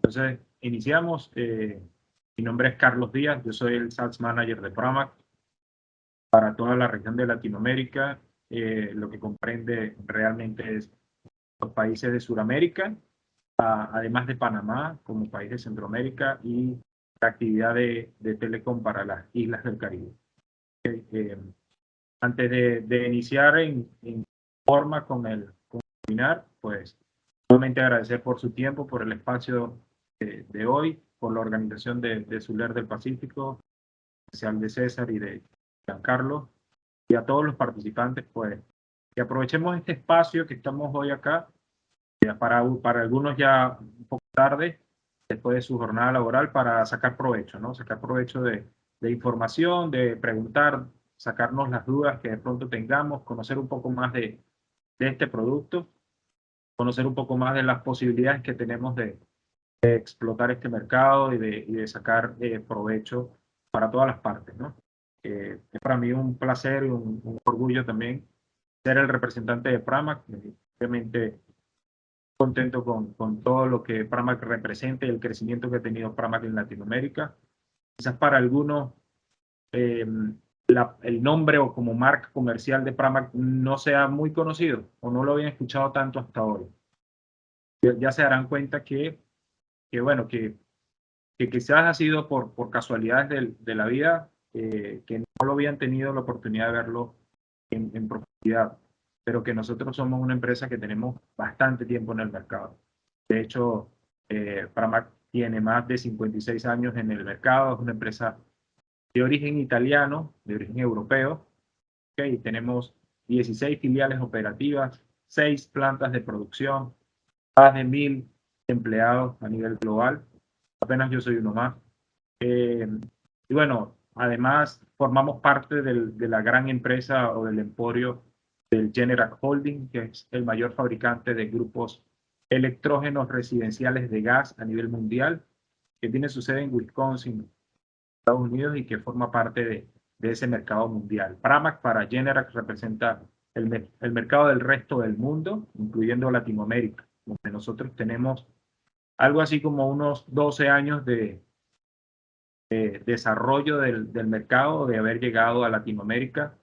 Entonces, iniciamos. Mi nombre es Carlos Díaz, yo soy el Sales Manager de Pramac para toda la región de Latinoamérica, lo que comprende realmente es los países de Sudamérica, además de Panamá como país de Centroamérica y la actividad de Telecom para las islas del Caribe. Antes de iniciar en forma con el webinar, pues nuevamente agradecer por su tiempo, por el espacio de hoy, por la organización de Suler del Pacífico, especial de César y de Giancarlo, y a todos los participantes, pues, que aprovechemos este espacio que estamos hoy acá, para algunos ya un poco tarde, después de su jornada laboral, para sacar provecho, ¿no? Sacar provecho de información, de preguntar, sacarnos las dudas que de pronto tengamos, conocer un poco más de este producto, conocer un poco más de las posibilidades que tenemos de explotar este mercado y de sacar provecho para todas las partes, ¿no? Es para mí un placer y un orgullo también ser el representante de Pramac. Obviamente contento con todo lo que Pramac representa y el crecimiento que ha tenido Pramac en Latinoamérica. Quizás para algunos el nombre o como marca comercial de Pramac no sea muy conocido o no lo habían escuchado tanto hasta hoy. Ya se darán cuenta bueno, que quizás ha sido por casualidades de la vida, que no lo habían tenido la oportunidad de verlo en profundidad, pero que nosotros somos una empresa que tenemos bastante tiempo en el mercado. De hecho, Pramac tiene más de 56 años en el mercado, es una empresa de origen italiano, de origen europeo, ¿okay? Tenemos 16 filiales operativas, 6 plantas de producción, más de 1.000 empleados a nivel global. Apenas yo soy uno más. Y bueno, además formamos parte de la gran empresa o del emporio del Generac Holding, que es el mayor fabricante de grupos electrógenos residenciales de gas a nivel mundial, que tiene su sede en Wisconsin, Estados Unidos, y que forma parte de ese mercado mundial. Pramac para Generac representa el mercado del resto del mundo, incluyendo Latinoamérica, donde nosotros tenemos algo así como unos 12 años de desarrollo del mercado, de haber llegado a Latinoamérica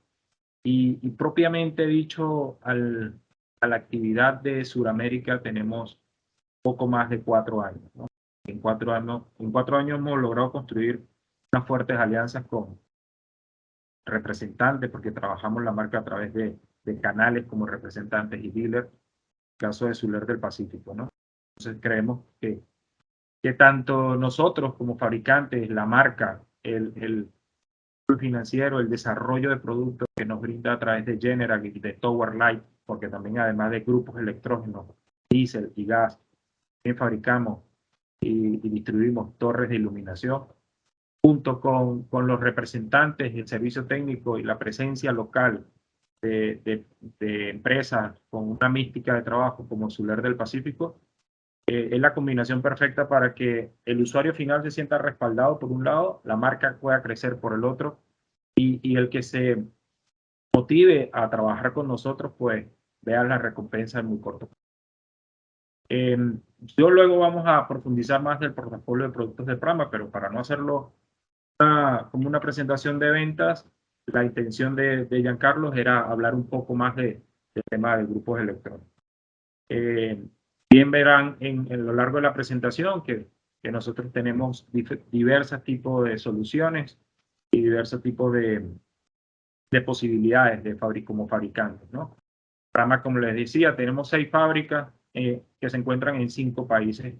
y propiamente dicho a la actividad de Sudamérica tenemos poco más de 4 años, ¿no? En 4 años hemos logrado construir unas fuertes alianzas con representantes, porque trabajamos la marca a través de canales como representantes y dealers, caso de Suler del Pacífico, ¿no? Entonces creemos que tanto nosotros como fabricantes, la marca, el financiero, el desarrollo de productos que nos brinda a través de Generac y de Tower Light, porque también además de grupos electrógenos, diésel y gas, también fabricamos y distribuimos torres de iluminación, junto con los representantes, el servicio técnico y la presencia local de empresas con una mística de trabajo como Suler del Pacífico, es la combinación perfecta para que el usuario final se sienta respaldado por un lado, la marca pueda crecer por el otro, y el que se motive a trabajar con nosotros, pues vea la recompensa en muy corto. Yo luego vamos a profundizar más del portafolio de productos de Pramac, pero para no hacerlo como una presentación de ventas, la intención de Giancarlo era hablar un poco más del tema de grupos electrónicos. Bien verán en lo largo de la presentación que nosotros tenemos diversos tipos de soluciones y diversos tipos de posibilidades como fabricantes, ¿no? Pramac, como les decía, tenemos 6 fábricas que se encuentran en 5 países: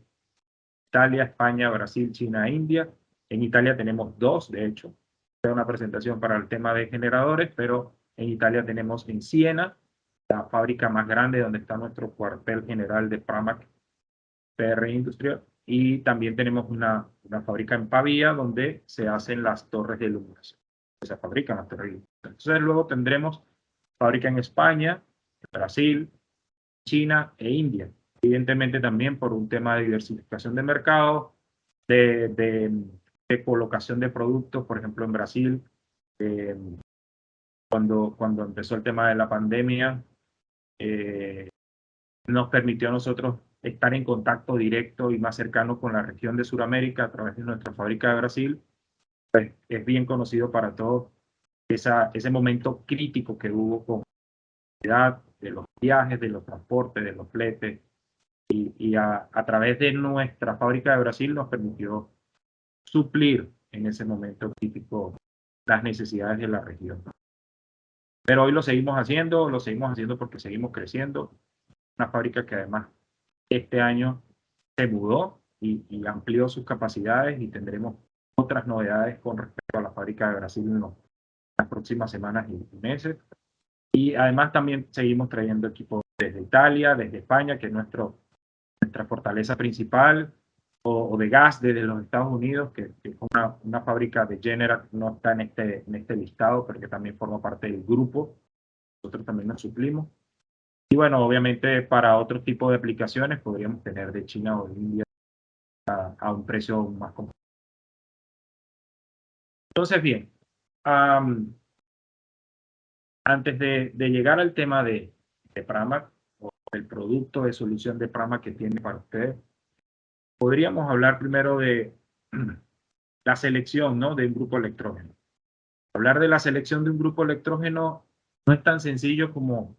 Italia, España, Brasil, China e India. En Italia tenemos 2, de hecho. Es una presentación para el tema de generadores, pero en Italia tenemos en Siena, la fábrica más grande donde está nuestro cuartel general de Pramac PR Industrial, y también tenemos una fábrica en Pavía donde se hacen las torres de iluminación. Se fabrican las torres de iluminación. Entonces luego tendremos fábrica en España, Brasil, China e India. Evidentemente también por un tema de diversificación de mercado, de colocación de productos. Por ejemplo, en Brasil, cuando empezó el tema de la pandemia, nos permitió a nosotros estar en contacto directo y más cercano con la región de Sudamérica a través de nuestra fábrica de Brasil, pues es bien conocido para todos ese momento crítico que hubo con la de los viajes, de los transportes, de los fletes, y a través de nuestra fábrica de Brasil nos permitió suplir en ese momento crítico las necesidades de la región. Pero hoy lo seguimos haciendo porque seguimos creciendo. Una fábrica que además este año se mudó y amplió sus capacidades, y tendremos otras novedades con respecto a la fábrica de Brasil en las próximas semanas y meses. Y además también seguimos trayendo equipos desde Italia, desde España, que es nuestra fortaleza principal, o de gas desde los Estados Unidos, que es una fábrica de Generac, no está en este listado, pero que también forma parte del grupo. Nosotros también nos suplimos. Y bueno, obviamente para otro tipo de aplicaciones podríamos tener de China o de India a un precio más competitivo. Entonces, bien, antes de llegar al tema de Pramac, o el producto de solución de Pramac que tiene para ustedes, podríamos hablar primero de la selección, ¿no?, de un grupo electrógeno. Hablar de la selección de un grupo electrógeno no es tan sencillo como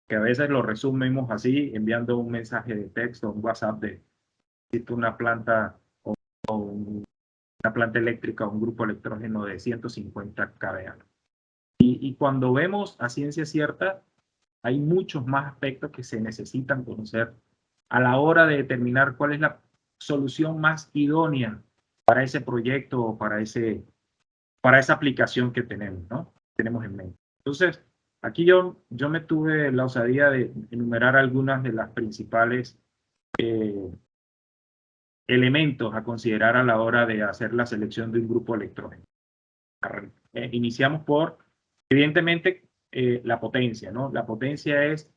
que a veces lo resumimos así, enviando un mensaje de texto, un WhatsApp de una planta o una planta eléctrica o un grupo electrógeno de 150 kVA. Y cuando vemos a ciencia cierta, hay muchos más aspectos que se necesitan conocer a la hora de determinar cuál es la solución más idónea para ese proyecto o para esa aplicación que tenemos, ¿no? Tenemos en mente. Entonces, aquí yo me tuve la osadía de enumerar algunas de las principales elementos a considerar a la hora de hacer la selección de un grupo electrógeno. Iniciamos por, evidentemente, la potencia, ¿no? La potencia es,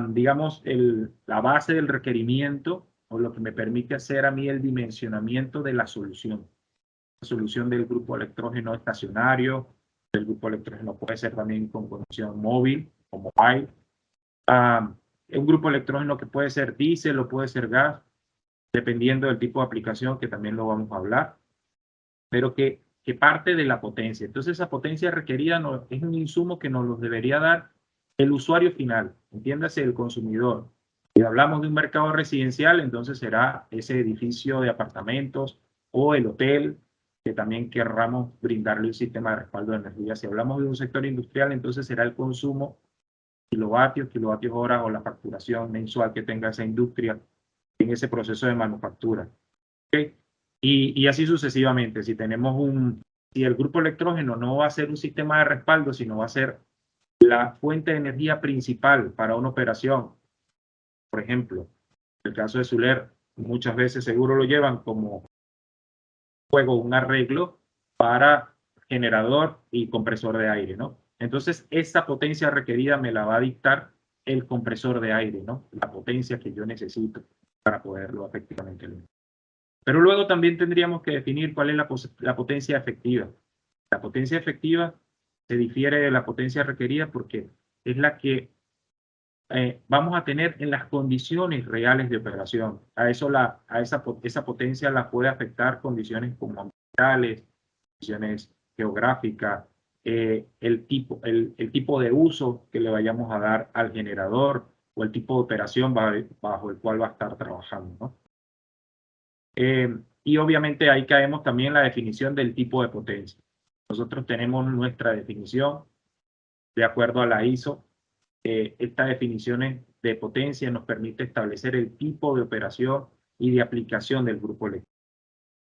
digamos, la base del requerimiento, o lo que me permite hacer a mí el dimensionamiento de la solución. La solución del grupo electrógeno estacionario, el grupo electrógeno puede ser también con conexión móvil o mobile. Un grupo electrógeno que puede ser diésel o puede ser gas, dependiendo del tipo de aplicación, que también lo vamos a hablar, pero que parte de la potencia. Entonces, esa potencia requerida es un insumo que nos lo debería dar el usuario final, entiéndase, el consumidor. Si hablamos de un mercado residencial, entonces será ese edificio de apartamentos o el hotel, que también querramos brindarle un sistema de respaldo de energía. Si hablamos de un sector industrial, entonces será el consumo, kilovatios hora, o la facturación mensual que tenga esa industria en ese proceso de manufactura. ¿Okay? Y así sucesivamente. Si el grupo electrógeno no va a ser un sistema de respaldo, sino va a ser la fuente de energía principal para una operación. Por ejemplo, en el caso de Suler, muchas veces seguro lo llevan como un arreglo para generador y compresor de aire, ¿no? Entonces, esa potencia requerida me la va a dictar el compresor de aire, ¿no? La potencia que yo necesito para poderlo efectivamente limitar. Pero luego también tendríamos que definir cuál es la potencia efectiva. La potencia efectiva se difiere de la potencia requerida porque es la que vamos a tener en las condiciones reales de operación. Esa potencia la puede afectar condiciones como ambientales, condiciones geográficas, el tipo de uso que le vayamos a dar al generador, o el tipo de operación bajo el cual va a estar trabajando, ¿no? Y obviamente ahí caemos también en la definición del tipo de potencia. Nosotros tenemos nuestra definición de acuerdo a la ISO. Estas definiciones de potencia nos permite establecer el tipo de operación y de aplicación del grupo eléctrico.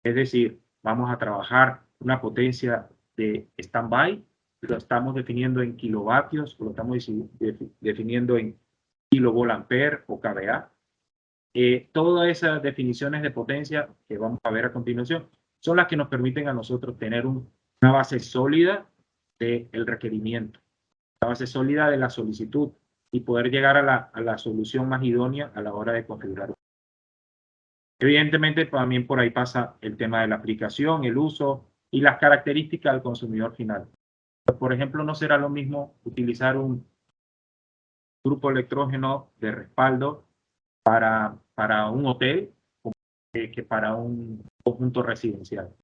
Es decir, vamos a trabajar una potencia de stand-by, lo estamos definiendo en kilovatios, lo estamos definiendo en kilovolt-ampere o kVA. Todas esas definiciones de potencia que vamos a ver a continuación son las que nos permiten a nosotros tener una base sólida del requerimiento, la base sólida de la solicitud, y poder llegar a la solución más idónea a la hora de configurar. Evidentemente, también por ahí pasa el tema de la aplicación, el uso y las características del consumidor final. Por ejemplo, no será lo mismo utilizar un grupo electrógeno de respaldo para un hotel que para un conjunto residencial.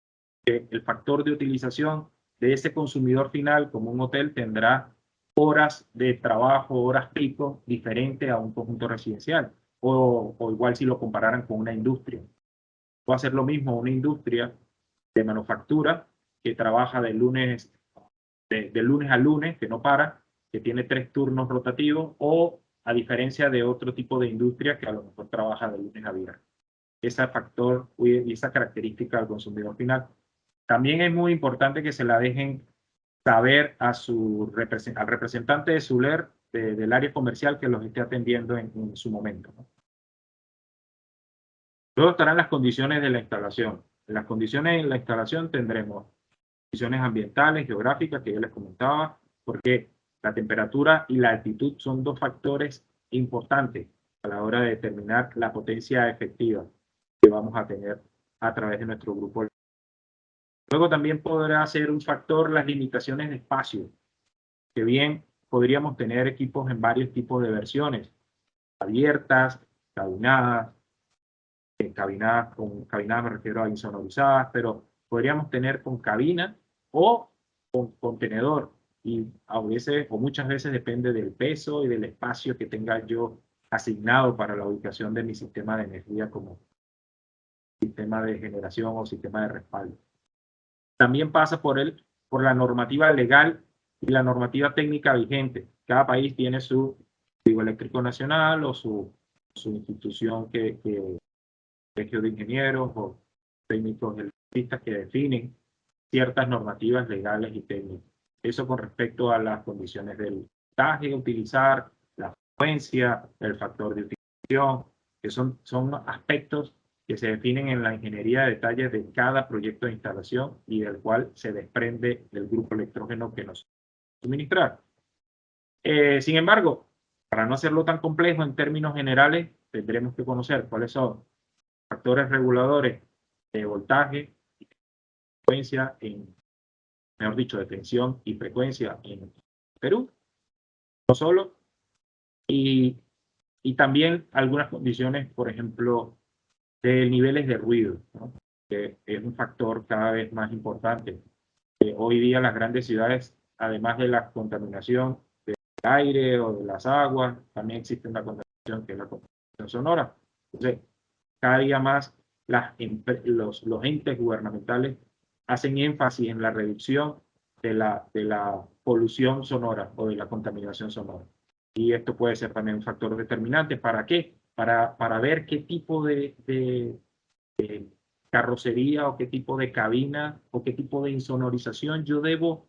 El factor de utilización de ese consumidor final como un hotel tendrá horas de trabajo, horas pico, diferente a un conjunto residencial. O igual si lo compararan con una industria. Puede hacer lo mismo una industria de manufactura que trabaja de lunes a lunes, que no para, que tiene 3 turnos rotativos, o a diferencia de otro tipo de industria que a lo mejor trabaja de lunes a viernes. Ese factor y esa característica al consumidor final. También es muy importante que se la dejen saber a al representante de su LER del área comercial que los esté atendiendo en su momento, ¿no? Luego estarán las condiciones de la instalación. En las condiciones de la instalación tendremos condiciones ambientales, geográficas, que ya les comentaba, porque la temperatura y la altitud son 2 factores importantes a la hora de determinar la potencia efectiva que vamos a tener a través de nuestro grupo. Luego también podrá ser un factor las limitaciones de espacio, que bien podríamos tener equipos en varios tipos de versiones, abiertas, cabinadas, cabinadas me refiero a insonorizadas, pero podríamos tener con cabina o con contenedor, y a veces o muchas veces depende del peso y del espacio que tenga yo asignado para la ubicación de mi sistema de energía como sistema de generación o sistema de respaldo. También pasa por la normativa legal y la normativa técnica vigente. Cada país tiene su Código Eléctrico Nacional o su institución colegio de ingenieros o técnicos electricistas que definen ciertas normativas legales y técnicas. Eso con respecto a las condiciones del voltaje a utilizar, la frecuencia, el factor de utilización, que son aspectos que se definen en la ingeniería de detalle de cada proyecto de instalación y del cual se desprende del grupo electrógeno que nos suministrar. Sin embargo, para no hacerlo tan complejo en términos generales, tendremos que conocer cuáles son factores reguladores de voltaje y frecuencia, mejor dicho, de tensión y frecuencia en Perú, no solo, y también algunas condiciones, por ejemplo, de niveles de ruido, ¿no? Que es un factor cada vez más importante. Hoy día las grandes ciudades, además de la contaminación del aire o de las aguas, también existe una contaminación que es la contaminación sonora. Entonces, cada día más los entes gubernamentales hacen énfasis en la reducción de la polución sonora o de la contaminación sonora. Y esto puede ser también un factor determinante. ¿Para qué? Para ver qué tipo de carrocería o qué tipo de cabina o qué tipo de insonorización yo debo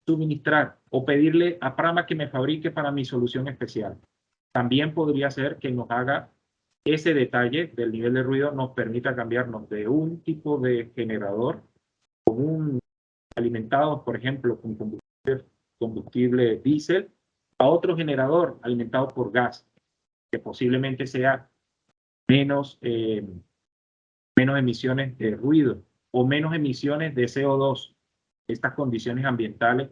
suministrar o pedirle a Pramac que me fabrique para mi solución especial. También podría ser que nos haga ese detalle del nivel de ruido, nos permita cambiarnos de un tipo de generador alimentado, por ejemplo, con combustible diésel, a otro generador alimentado por gas, que posiblemente sea menos emisiones de ruido o menos emisiones de CO2. Estas condiciones ambientales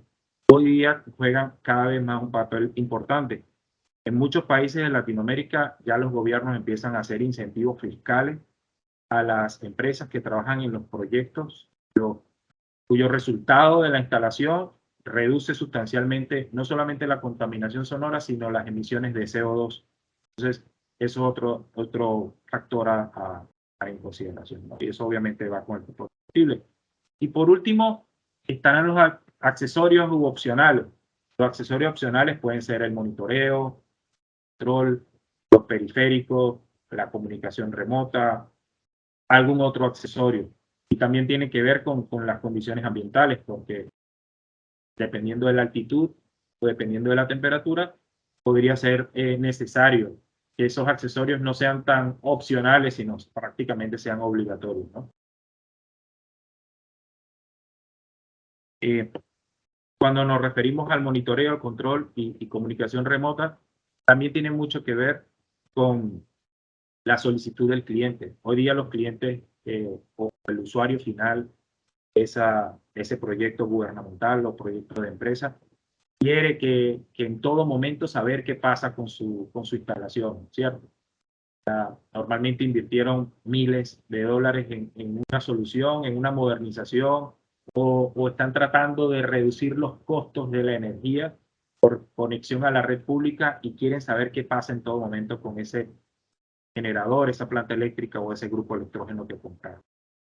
hoy día juegan cada vez más un papel importante. En muchos países de Latinoamérica ya los gobiernos empiezan a hacer incentivos fiscales a las empresas que trabajan en los proyectos cuyo resultado de la instalación reduce sustancialmente no solamente la contaminación sonora, sino las emisiones de CO2. Entonces, eso es otro factor a en consideración, ¿no? Y eso obviamente va con el combustible. Y por último, estarán los accesorios u opcionales. Los accesorios opcionales pueden ser el monitoreo, control, los periféricos, la comunicación remota, algún otro accesorio. Y también tiene que ver con las condiciones ambientales, porque dependiendo de la altitud o dependiendo de la temperatura, podría ser necesario que esos accesorios no sean tan opcionales, sino prácticamente sean obligatorios, ¿no? Cuando nos referimos al monitoreo, control y comunicación remota, también tiene mucho que ver con la solicitud del cliente. Hoy día los clientes o el usuario final, ese proyecto gubernamental o proyecto de empresa, quiere que en todo momento saber qué pasa con su instalación, ¿cierto? Normalmente invirtieron miles de dólares en una solución, en una modernización, o están tratando de reducir los costos de la energía por conexión a la red pública y quieren saber qué pasa en todo momento con ese generador, esa planta eléctrica o ese grupo electrógeno que compraron.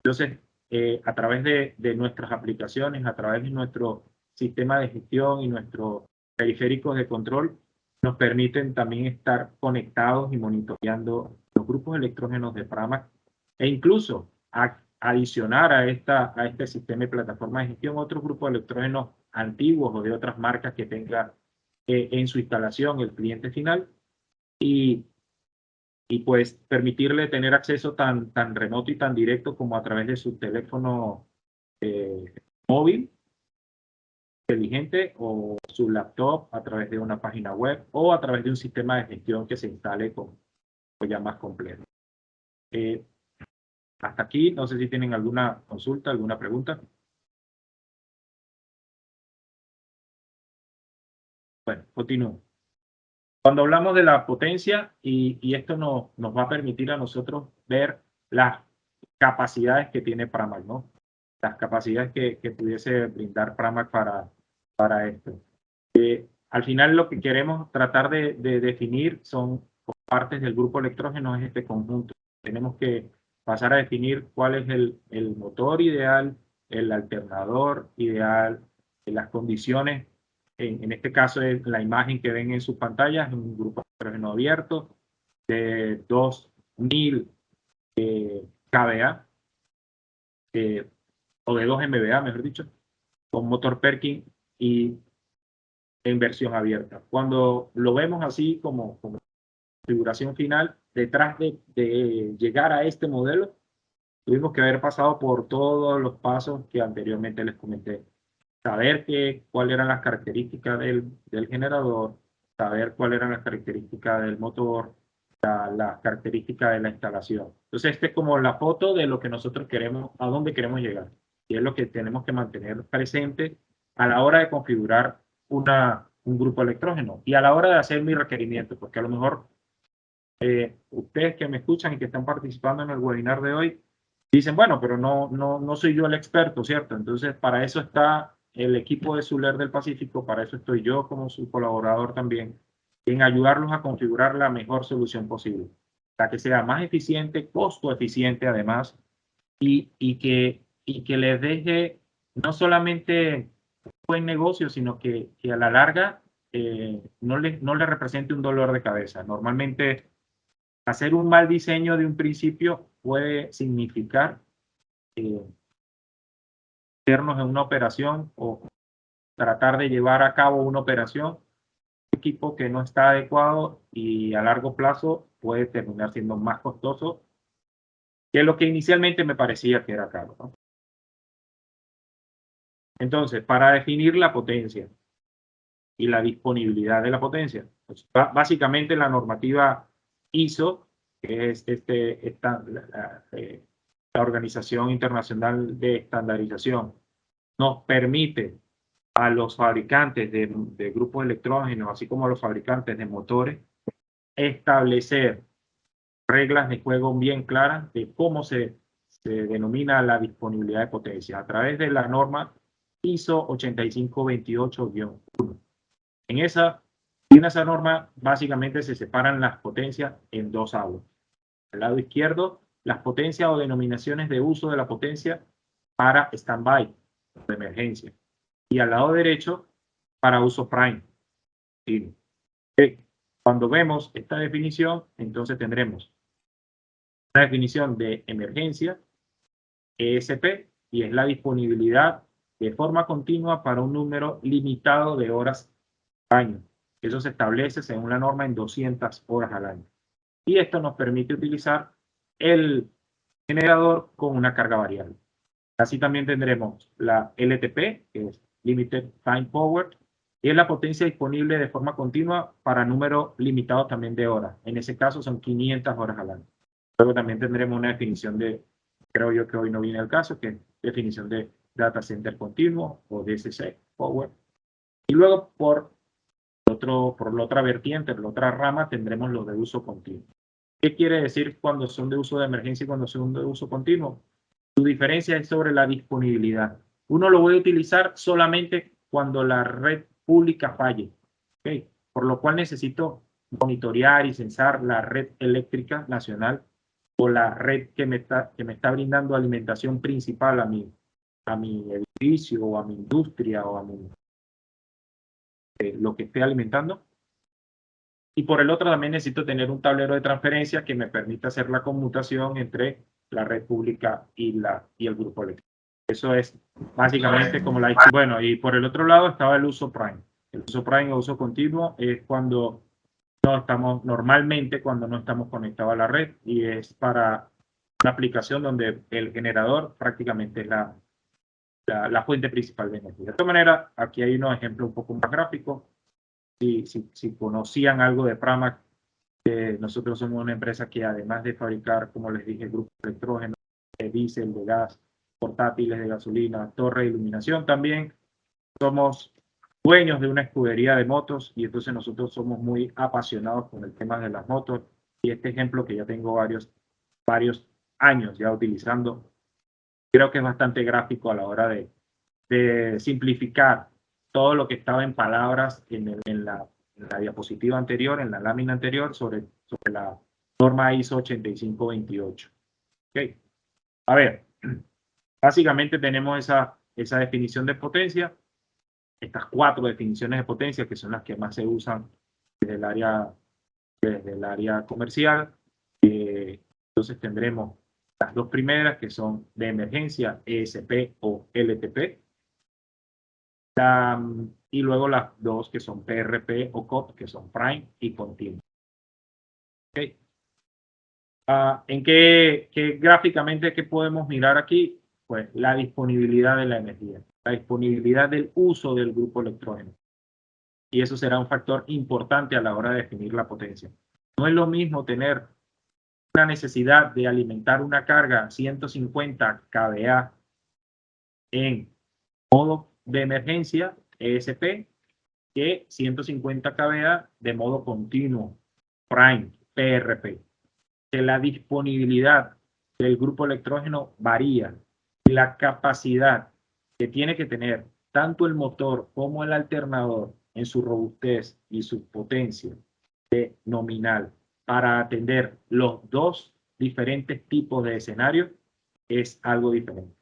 Entonces, a través de nuestras aplicaciones, a través de nuestro sistema de gestión y nuestros periféricos de control, nos permiten también estar conectados y monitoreando los grupos electrógenos de Pramac e incluso adicionar a este sistema de plataforma de gestión otros grupos electrógenos antiguos o de otras marcas que tenga en su instalación el cliente final y pues permitirle tener acceso tan remoto y tan directo como a través de su teléfono móvil inteligente o su laptop a través de una página web o a través de un sistema de gestión que se instale con ya más completo. Hasta aquí, no sé si tienen alguna consulta, alguna pregunta. Bueno, continúo. Cuando hablamos de la potencia, y esto nos va a permitir a nosotros ver las capacidades que tiene Pramac, ¿no? Las capacidades que pudiese brindar Pramac para esto. Al final lo que queremos tratar de definir son partes del grupo electrógeno, es este conjunto. Tenemos que pasar a definir cuál es el motor ideal, el alternador ideal, las condiciones. En este caso es la imagen que ven en sus pantallas, un grupo electrógeno abierto de 2000 kVA o de 2 MVA, mejor dicho, con motor Perkin y en versión abierta. Cuando lo vemos así como configuración final, detrás de llegar a este modelo, tuvimos que haber pasado por todos los pasos que anteriormente les comenté. Saber cuáles eran las características del generador, saber cuáles eran las características del motor, las características de la instalación. Entonces, esta es como la foto de lo que nosotros queremos, a dónde queremos llegar. Y es lo que tenemos que mantener presente a la hora de configurar un grupo electrógeno y a la hora de hacer mi requerimiento, porque a lo mejor ustedes que me escuchan y que están participando en el webinar de hoy, dicen, bueno, pero no soy yo el experto, ¿cierto? Entonces, para eso está el equipo de Suler del Pacífico, para eso estoy yo como su colaborador también, en ayudarlos a configurar la mejor solución posible, para que sea más eficiente, costo eficiente además, y que les deje no solamente un buen negocio, sino que a la larga no le represente un dolor de cabeza. Normalmente hacer un mal diseño de un principio puede significar meternos en una operación o tratar de llevar a cabo una operación, un equipo que no está adecuado y a largo plazo puede terminar siendo más costoso que lo que inicialmente me parecía que era caro, ¿no? Entonces, para definir la potencia y la disponibilidad de la potencia, pues, básicamente la normativa ISO, que es la Organización Internacional de Estandarización, nos permite a los fabricantes de grupos electrógenos, así como a los fabricantes de motores, establecer reglas de juego bien claras de cómo se denomina la disponibilidad de potencia a través de la norma ISO 8528-1. En esa norma básicamente se separan las potencias en dos aguas. Al lado izquierdo, las potencias o denominaciones de uso de la potencia para stand-by, de emergencia. Y al lado derecho, para uso prime. ¿Sí? Cuando vemos esta definición, entonces tendremos una definición de emergencia, ESP, y es la disponibilidad de forma continua para un número limitado de horas al año. Eso se establece según la norma en 200 horas al año. Y esto nos permite utilizar el generador con una carga variable. Así también tendremos la LTP, que es Limited Time Power, y es la potencia disponible de forma continua para números limitados también de horas. En ese caso son 500 horas al año. Luego también tendremos una definición creo yo que hoy no viene al caso, que es definición de Data Center Continuo o DCC Power. Y luego por la otra vertiente, por la otra rama, tendremos los de uso continuo. ¿Qué quiere decir cuando son de uso de emergencia y cuando son de uso continuo? Su diferencia es sobre la disponibilidad. Uno lo voy a utilizar solamente cuando la red pública falle, ¿okay? Por lo cual necesito monitorear y censar la red eléctrica nacional o la red que me está brindando alimentación principal a mi edificio o a mi industria o a lo que esté alimentando. Y por el otro también necesito tener un tablero de transferencia que me permita hacer la conmutación entre la red pública y el grupo eléctrico. Eso es básicamente como la... Bueno, y por el otro lado estaba el uso prime. El uso prime o uso continuo es cuando no estamos, normalmente cuando no estamos conectados a la red, y es para una aplicación donde el generador prácticamente es la fuente principal de energía. De esta manera, aquí hay unos ejemplos un poco más gráficos. Si conocían algo de Pramac, nosotros somos una empresa que además de fabricar, como les dije, grupos de electrógeno, de diésel, de gas, portátiles de gasolina, torre de iluminación, también somos dueños de una escudería de motos, y entonces nosotros somos muy apasionados con el tema de las motos, y este ejemplo que ya tengo varios años ya utilizando, creo que es bastante gráfico a la hora de simplificar todo lo que estaba en palabras en la diapositiva anterior, en la lámina anterior, sobre la norma ISO 8528. Okay. A ver, básicamente tenemos esa definición de potencia, estas 4 definiciones de potencia que son las que más se usan desde el área comercial. Entonces tendremos las 2 primeras que son de emergencia, ESP o LTP. Y luego las 2 que son PRP o COP, que son prime y continuo. Okay. ¿En qué gráficamente qué podemos mirar aquí? Pues la disponibilidad de la energía, la disponibilidad del uso del grupo electrógeno. Y eso será un factor importante a la hora de definir la potencia. No es lo mismo tener una necesidad de alimentar una carga 150 kVA en modo de emergencia, ESP, que 150 kVA de modo continuo, prime, PRP. Que la disponibilidad del grupo electrógeno varía, y la capacidad que tiene que tener tanto el motor como el alternador en su robustez y su potencia nominal para atender los 2 diferentes tipos de escenarios es algo diferente.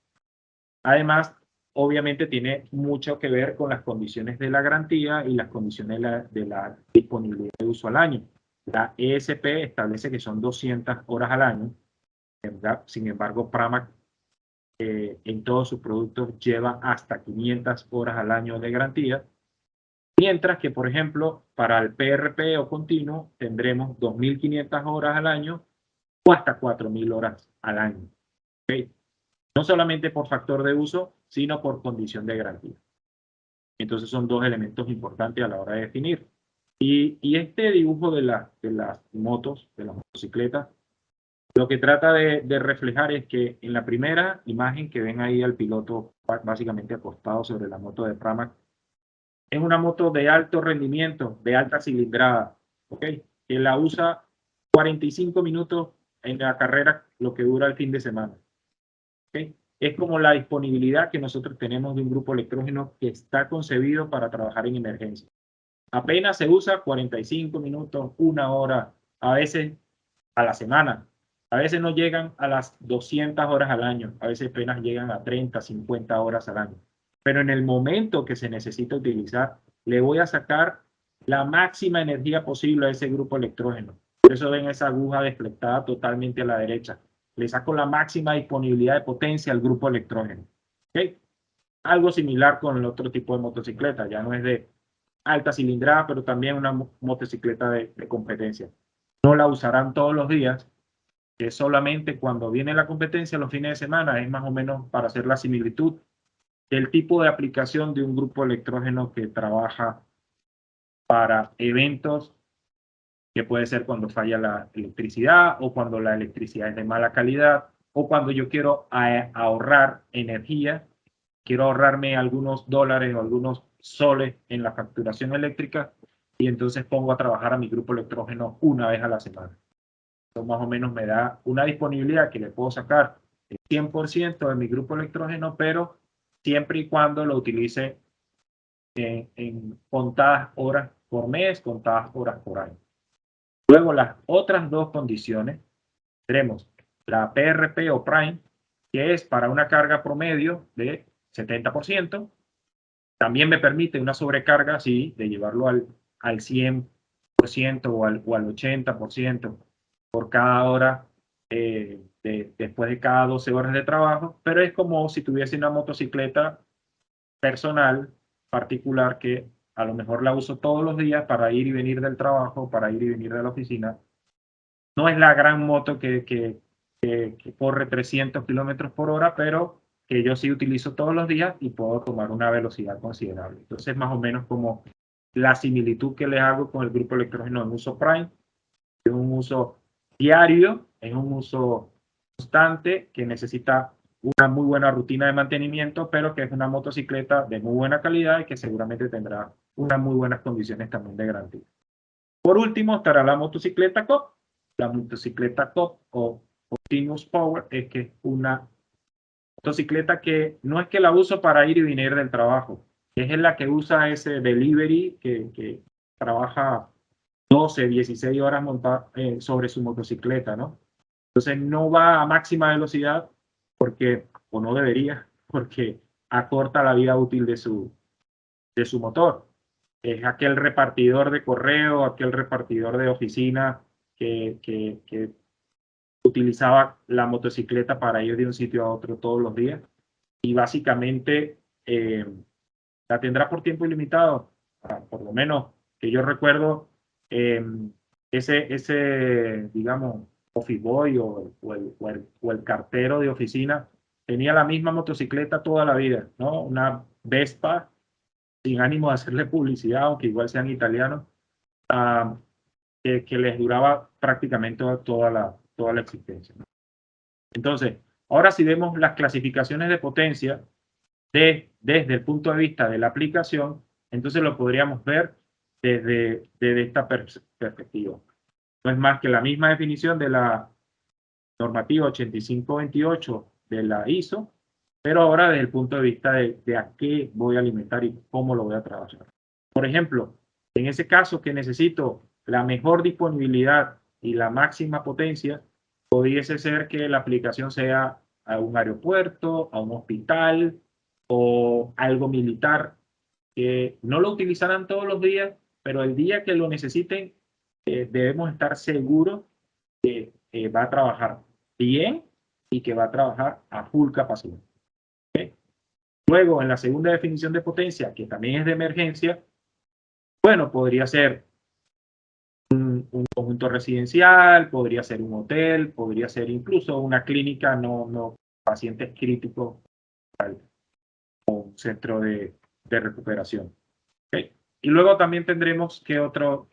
Además, obviamente tiene mucho que ver con las condiciones de la garantía y las condiciones de la disponibilidad de uso al año. La ESP establece que son 200 horas al año. Sin embargo, Pramac en todos sus productos lleva hasta 500 horas al año de garantía. Mientras que, por ejemplo, para el PRP o continuo tendremos 2.500 horas al año o hasta 4.000 horas al año. ¿Okay? No solamente por factor de uso, sino por condición de garantía. Entonces son 2 elementos importantes a la hora de definir. Y este dibujo de las motos, de las motocicletas, lo que trata de reflejar es que en la primera imagen que ven ahí al piloto básicamente acostado sobre la moto de Pramac, es una moto de alto rendimiento, de alta cilindrada, ¿ok? Que la usa 45 minutos en la carrera, lo que dura el fin de semana. ¿Okay? Es como la disponibilidad que nosotros tenemos de un grupo electrógeno que está concebido para trabajar en emergencia. Apenas se usa 45 minutos, 1 hora, a veces a la semana. A veces no llegan a las 200 horas al año, a veces apenas llegan a 30, 50 horas al año. Pero en el momento que se necesita utilizar, le voy a sacar la máxima energía posible a ese grupo electrógeno. Por eso ven esa aguja deflectada totalmente a la derecha. Le saco la máxima disponibilidad de potencia al grupo electrógeno. ¿Okay? Algo similar con el otro tipo de motocicleta. Ya no es de alta cilindrada, pero también una motocicleta de competencia. No la usarán todos los días, que solamente cuando viene la competencia los fines de semana, es más o menos para hacer la similitud del tipo de aplicación de un grupo electrógeno que trabaja para eventos, que puede ser cuando falla la electricidad o cuando la electricidad es de mala calidad o cuando yo quiero ahorrar energía, quiero ahorrarme algunos dólares o algunos soles en la facturación eléctrica, y entonces pongo a trabajar a mi grupo electrógeno 1 vez a la semana. Eso más o menos me da una disponibilidad que le puedo sacar el 100% de mi grupo electrógeno, pero siempre y cuando lo utilice en contadas horas por mes, contadas horas por año. Luego, las otras dos condiciones, tenemos la PRP o Prime, que es para una carga promedio de 70%. También me permite una sobrecarga, sí, de llevarlo al 100% o al 80% por cada hora después de cada 12 horas de trabajo, pero es como si tuviese una motocicleta personal, particular, que a lo mejor la uso todos los días para ir y venir del trabajo, para ir y venir de la oficina. No es la gran moto que corre 300 kilómetros por hora, pero que yo sí utilizo todos los días y puedo tomar una velocidad considerable. Entonces, más o menos como la similitud que les hago con el grupo electrógeno en uso Prime, es un uso diario, es un uso constante que necesita una muy buena rutina de mantenimiento, pero que es una motocicleta de muy buena calidad y que seguramente tendrá unas muy buenas condiciones también de garantía. Por último, estará la motocicleta COP. La motocicleta COP o Continuous Power es que es una motocicleta que no es que la uso para ir y venir del trabajo, es la que usa ese delivery que trabaja 12, 16 horas montada sobre su motocicleta, ¿no? Entonces no va a máxima velocidad porque, o no debería, porque acorta la vida útil de su motor. Es aquel repartidor de correo, aquel repartidor de oficina que utilizaba la motocicleta para ir de un sitio a otro todos los días y básicamente la tendrá por tiempo ilimitado, por lo menos que yo recuerdo, eh, digamos, office boy o el cartero de oficina tenía la misma motocicleta toda la vida, ¿no? Una Vespa, sin ánimo de hacerle publicidad, aunque igual sean italianos, uh, que les duraba prácticamente toda la existencia, ¿no? Entonces, ahora si vemos las clasificaciones de potencia desde el punto de vista de la aplicación, entonces lo podríamos ver desde esta perspectiva. No es más que la misma definición de la normativa 8528 de la ISO, pero ahora desde el punto de vista de a qué voy a alimentar y cómo lo voy a trabajar. Por ejemplo, en ese caso que necesito la mejor disponibilidad y la máxima potencia, pudiese ser que la aplicación sea a un aeropuerto, a un hospital o algo militar, que no lo utilizarán todos los días, pero el día que lo necesiten, debemos estar seguros que va a trabajar bien y que va a trabajar a full capacidad. ¿Okay? Luego, en la segunda definición de potencia, que también es de emergencia, bueno, podría ser un conjunto residencial, podría ser un hotel, podría ser incluso una clínica, no pacientes críticos, un centro de recuperación. ¿Okay? Y luego también tendremos que otro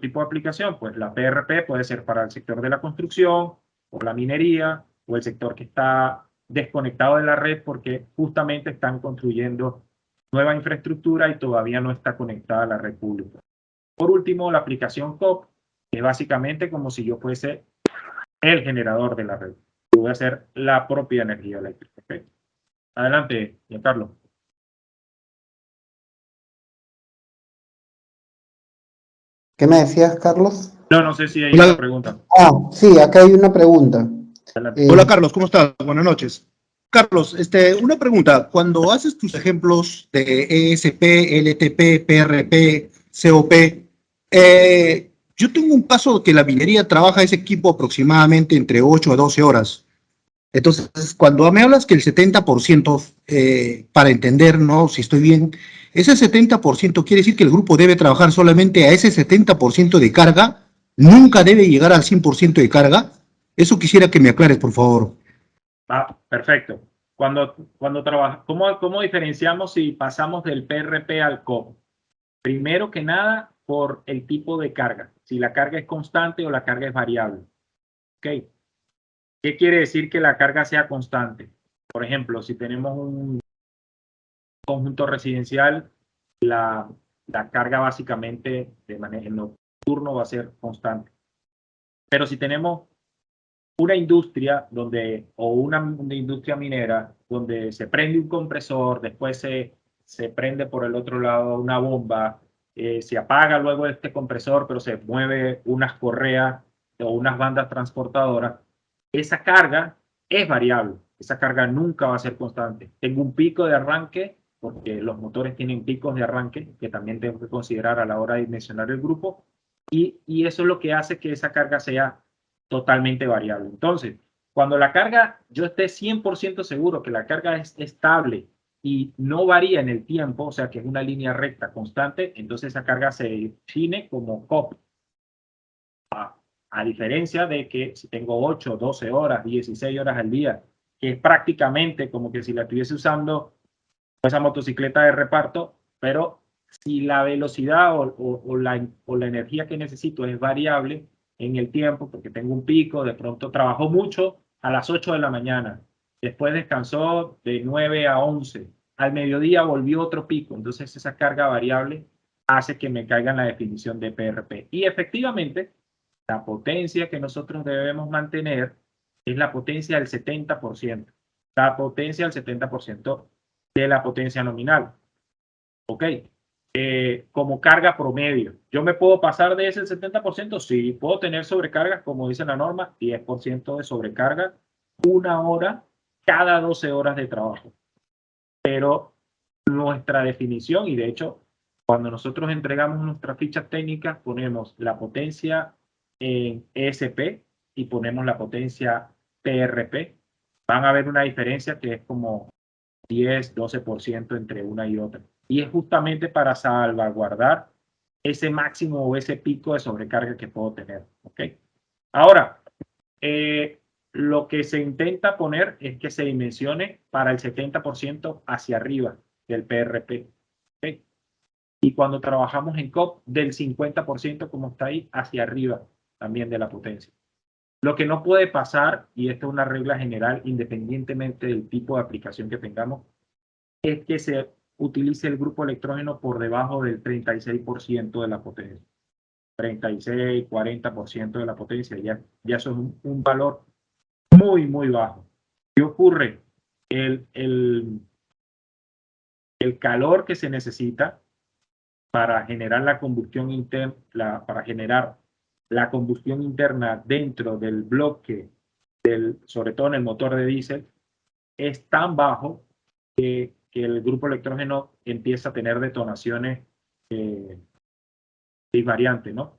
tipo de aplicación, pues la PRP puede ser para el sector de la construcción, o la minería, o el sector que está desconectado de la red porque justamente están construyendo nueva infraestructura y todavía no está conectada a la red pública. Por último, la aplicación COP, que es básicamente como si yo fuese el generador de la red. Yo voy a hacer la propia energía eléctrica. ¿Okay? Adelante, Giancarlo. ¿Qué me decías, Carlos? No sé si hay una Hola, pregunta. Ah, sí, acá hay una pregunta. Adelante. hola Carlos, ¿cómo estás? Buenas noches. Carlos, una pregunta. Cuando haces tus ejemplos de ESP, LTP, PRP, COP, yo tengo un caso que la minería trabaja ese equipo aproximadamente entre 8 a 12 horas. Entonces, cuando me hablas que el 70%, para entender, ¿no? Si estoy bien, ese 70% quiere decir que el grupo debe trabajar solamente a ese 70% de carga, nunca debe llegar al 100% de carga. Eso quisiera que me aclares, por favor. Perfecto. ¿Cómo diferenciamos si pasamos del PRP al COP? Primero que nada, por el tipo de carga. Si la carga es constante o la carga es variable. ¿Okay? ¿Qué quiere decir que la carga sea constante? Por ejemplo, si tenemos un conjunto residencial, la carga básicamente de manera nocturno va a ser constante. Pero si tenemos una industria donde, o una industria minera, donde se prende un compresor, después se prende por el otro lado una bomba, se apaga luego este compresor, pero se mueve unas correas o unas bandas transportadoras, esa carga es variable, esa carga nunca va a ser constante. Tengo un pico de arranque, porque los motores tienen picos de arranque, que también tengo que considerar a la hora de dimensionar el grupo, y eso es lo que hace que esa carga sea totalmente variable. Entonces, cuando la carga, yo esté 100% seguro que la carga es estable y no varía en el tiempo, o sea que es una línea recta constante, entonces esa carga se define como COP. A diferencia de que si tengo 8, 12 horas, 16 horas al día, que es prácticamente como que si la estuviese usando esa motocicleta de reparto, pero si la velocidad o la energía que necesito es variable en el tiempo, porque tengo un pico, de pronto trabajo mucho a las 8 de la mañana, después descansó de 9 a 11, al mediodía volvió otro pico, entonces esa carga variable hace que me caiga en la definición de PRP. Y efectivamente, la potencia que nosotros debemos mantener es la potencia del 70%. La potencia del 70% de la potencia nominal. ¿Ok? Como carga promedio. ¿Yo me puedo pasar de ese 70%? Sí, puedo tener sobrecargas, como dice la norma, 10% de sobrecarga, una hora cada 12 horas de trabajo. Pero nuestra definición, y de hecho, cuando nosotros entregamos nuestras fichas técnicas, ponemos la potencia en ESP y ponemos la potencia PRP. Van a ver una diferencia que es como 10, 12% entre una y otra. Y es justamente para salvaguardar ese máximo o ese pico de sobrecarga que puedo tener. ¿Ok? Ahora, lo que se intenta poner es que se dimensione para el 70% hacia arriba del PRP. ¿Okay? Y cuando trabajamos en COP, del 50%, como está ahí, hacia arriba también de la potencia. Lo que no puede pasar, y esta es una regla general, independientemente del tipo de aplicación que tengamos, es que se utilice el grupo electrógeno por debajo del 36% de la potencia. 36, 40% de la potencia, ya eso es un valor muy, muy bajo. ¿Qué ocurre? El calor que se necesita para generar la combustión interna, para generar la combustión interna dentro del bloque, sobre todo en el motor de diésel, es tan bajo que el grupo electrógeno empieza a tener detonaciones invariantes, ¿no?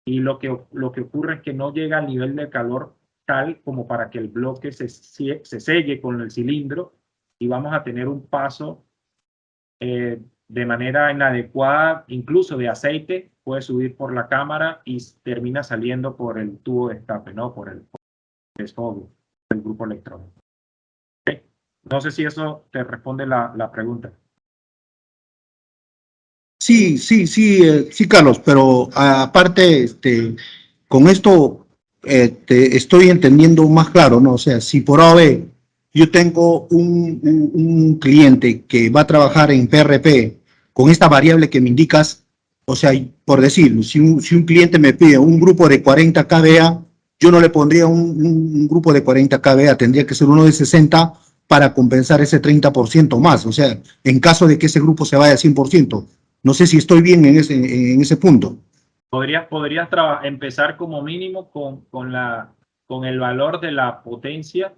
Y lo que ocurre es que no llega al nivel de calor tal como para que el bloque se selle con el cilindro y vamos a tener un paso de manera inadecuada, incluso de aceite, puede subir por la cámara y termina saliendo por el tubo de escape, ¿no? Por el desfogue del grupo electrónico. ¿Okay? No sé si eso te responde la pregunta. Sí, sí, Carlos, pero aparte, con esto te estoy entendiendo más claro, ¿no? O sea, si por A o B yo tengo un cliente que va a trabajar en PRP con esta variable que me indicas, o sea, por decir, si un cliente me pide un grupo de 40 kVA, yo no le pondría un grupo de 40 kVA, tendría que ser uno de 60 para compensar ese 30% más, o sea, en caso de que ese grupo se vaya a 100%. No sé si estoy bien en ese punto. Podrías empezar como mínimo con el valor de la potencia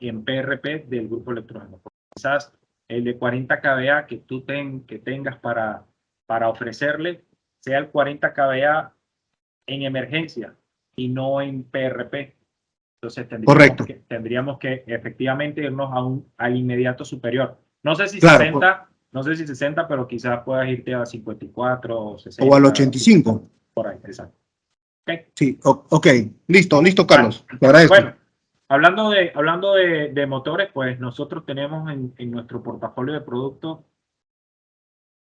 en PRP del grupo electrónico. Quizás el de 40 kVA que tú tengas para ofrecerle sea el 40 kVA en emergencia y no en PRP. Entonces Correcto. tendríamos que efectivamente irnos al inmediato superior. No sé si Claro, 60, no sé si 60, pero quizás puedas irte a 54 o o al 60. 85. Por ahí, exacto. Okay. Sí, ok, listo, Vale. Carlos, te agradezco. Bueno, hablando de motores, pues nosotros tenemos en nuestro portafolio de productos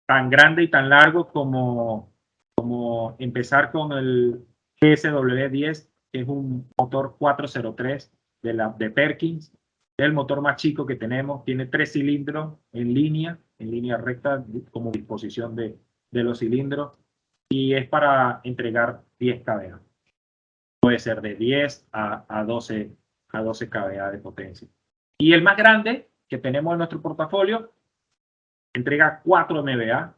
tan grande y tan largo como empezar con el GSW10, que es un motor 403 de Perkins. Es el motor más chico que tenemos, tiene 3 cilindros en línea recta, como disposición de los cilindros, y es para entregar 10 kVA. puede ser de 10 a 12 kVA de potencia. Y el más grande que tenemos en nuestro portafolio entrega 4 MVA.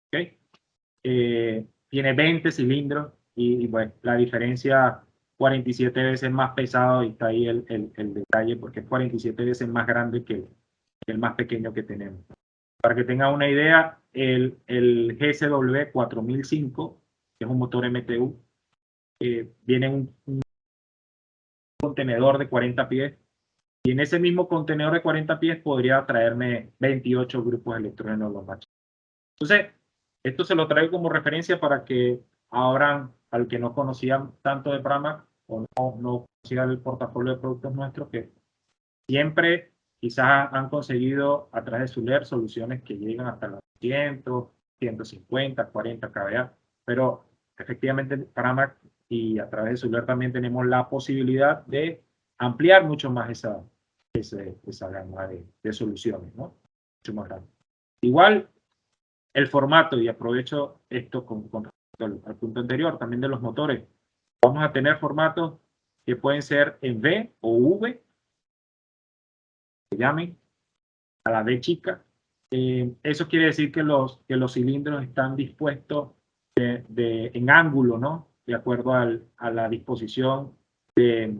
¿Okay? Tiene 20 cilindros y bueno, la diferencia 47 veces más pesado, y está ahí el detalle, porque es 47 veces más grande que el más pequeño que tenemos. Para que tengan una idea, el GSW 4005, que es un motor MTU, viene en un contenedor de 40 pies, y en ese mismo contenedor de 40 pies podría traerme 28 grupos de electrógenos los machos. Entonces, esto se lo traigo como referencia para que ahora, al que no conocían tanto de Pramac o no conocían el portafolio de productos nuestros, que siempre quizás han conseguido a través de Suler soluciones que llegan hasta los 100, 150, 40 kVA, pero efectivamente Pramac y a través de Suler también tenemos la posibilidad de ampliar mucho más esa gama de soluciones, ¿no? Mucho más grande. Igual, el formato, y aprovecho esto con respecto al punto anterior, también de los motores, vamos a tener formatos que pueden ser en V o V, se llamen, a la D chica. Eso quiere decir que los cilindros están dispuestos en ángulo, ¿no? De acuerdo a la disposición de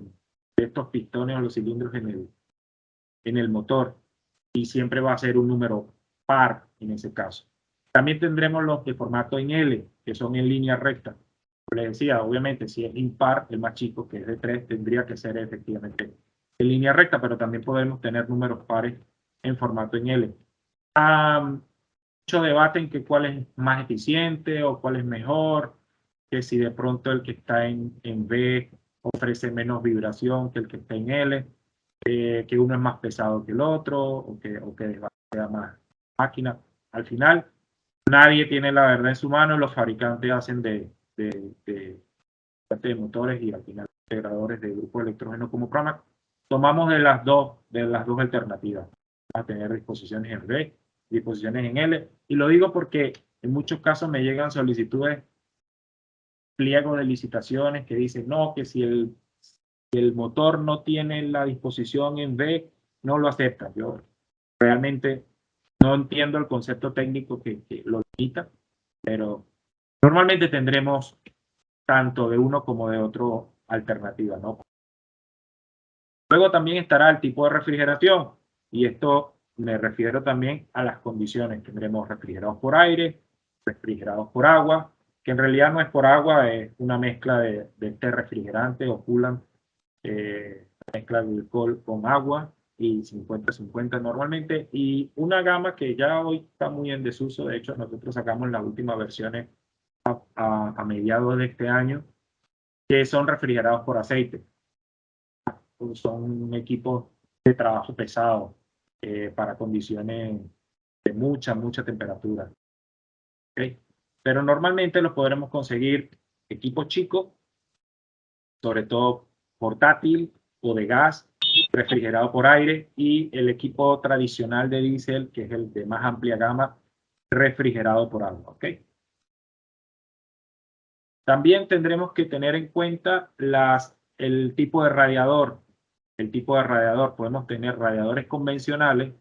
estos pistones o los cilindros en el motor, y siempre va a ser un número par en ese caso. También tendremos los de formato en L, que son en línea recta. Como les decía, obviamente, si es impar, el más chico, que es de 3, tendría que ser efectivamente en línea recta, pero también podemos tener números pares en formato en L. Mucho debate en que cuál es más eficiente o cuál es mejor, que si de pronto el que está en V ofrece menos vibración que el que está en L, que uno es más pesado que el otro, o que desvastea más máquina. Al final, nadie tiene la verdad en su mano, los fabricantes hacen de motores, y al final integradores de grupos de electrógeno como Pramac, tomamos de las dos alternativas. Vamos a tener disposiciones en V, disposiciones en L, y lo digo porque en muchos casos me llegan solicitudes, pliegos de licitaciones que dicen, no, que si el motor no tiene la disposición en V, no lo acepta. Yo realmente no entiendo el concepto técnico que lo limita, pero normalmente tendremos tanto de uno como de otro alternativa, ¿no? Luego también estará el tipo de refrigeración, y esto me refiero también a las condiciones. Tendremos refrigerados por aire, refrigerados por agua, que en realidad no es por agua, es una mezcla de té refrigerante o coolant, mezcla de alcohol con agua, y 50-50 normalmente, y una gama que ya hoy está muy en desuso. De hecho, nosotros sacamos las últimas versiones a mediados de este año, que son refrigerados por aceite. Son equipos de trabajo pesado, para condiciones de mucha temperatura. ¿Okay? Pero normalmente los podremos conseguir equipos chicos, sobre todo portátil o de gas, refrigerado por aire, y el equipo tradicional de diésel, que es el de más amplia gama, refrigerado por agua. ¿Okay? También tendremos que tener en cuenta el tipo de radiador. El tipo de radiador, podemos tener radiadores convencionales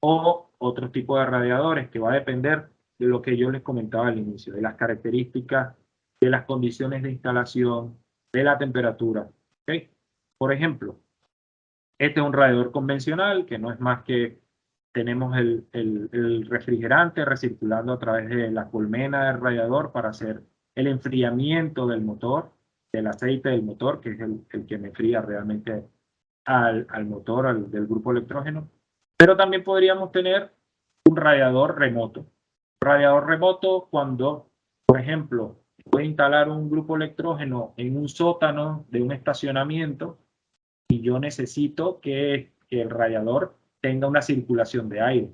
o otro tipo de radiadores, que va a depender de lo que yo les comentaba al inicio, de las características, de las condiciones de instalación, de la temperatura. ¿Okay? Por ejemplo, este es un radiador convencional, que no es más que tenemos el refrigerante recirculando a través de la colmena del radiador para hacer el enfriamiento del motor, del aceite del motor, que es el que me enfría realmente al motor, del grupo electrógeno. Pero también podríamos tener un radiador remoto. Un radiador remoto cuando, por ejemplo, voy a instalar un grupo electrógeno en un sótano de un estacionamiento, y yo necesito que el radiador tenga una circulación de aire.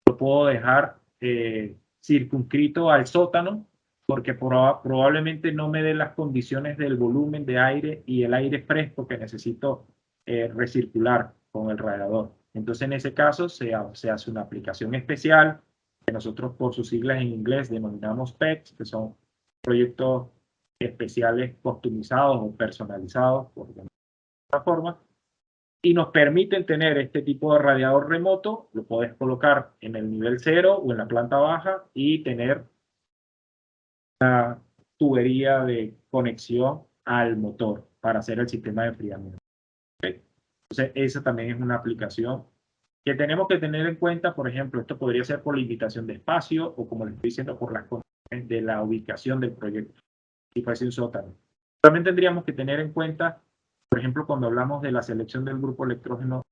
Lo puedo dejar circunscrito al sótano, porque probablemente no me dé las condiciones del volumen de aire y el aire fresco que necesito recircular con el radiador. Entonces, en ese caso, se hace una aplicación especial, que nosotros por sus siglas en inglés denominamos PEX, que son proyectos especiales customizados o personalizados, por llamarlo de otra forma, y nos permiten tener este tipo de radiador remoto. Lo puedes colocar en el nivel 0 o en la planta baja y tener una tubería de conexión al motor para hacer el sistema de enfriamiento. ¿Okay? Entonces, esa también es una aplicación que tenemos que tener en cuenta. Por ejemplo, esto podría ser por limitación de espacio o, como les estoy diciendo, por las condiciones de la ubicación del proyecto, si fuese un sótano. También tendríamos que tener en cuenta, por ejemplo, cuando hablamos de la selección del grupo electrógeno,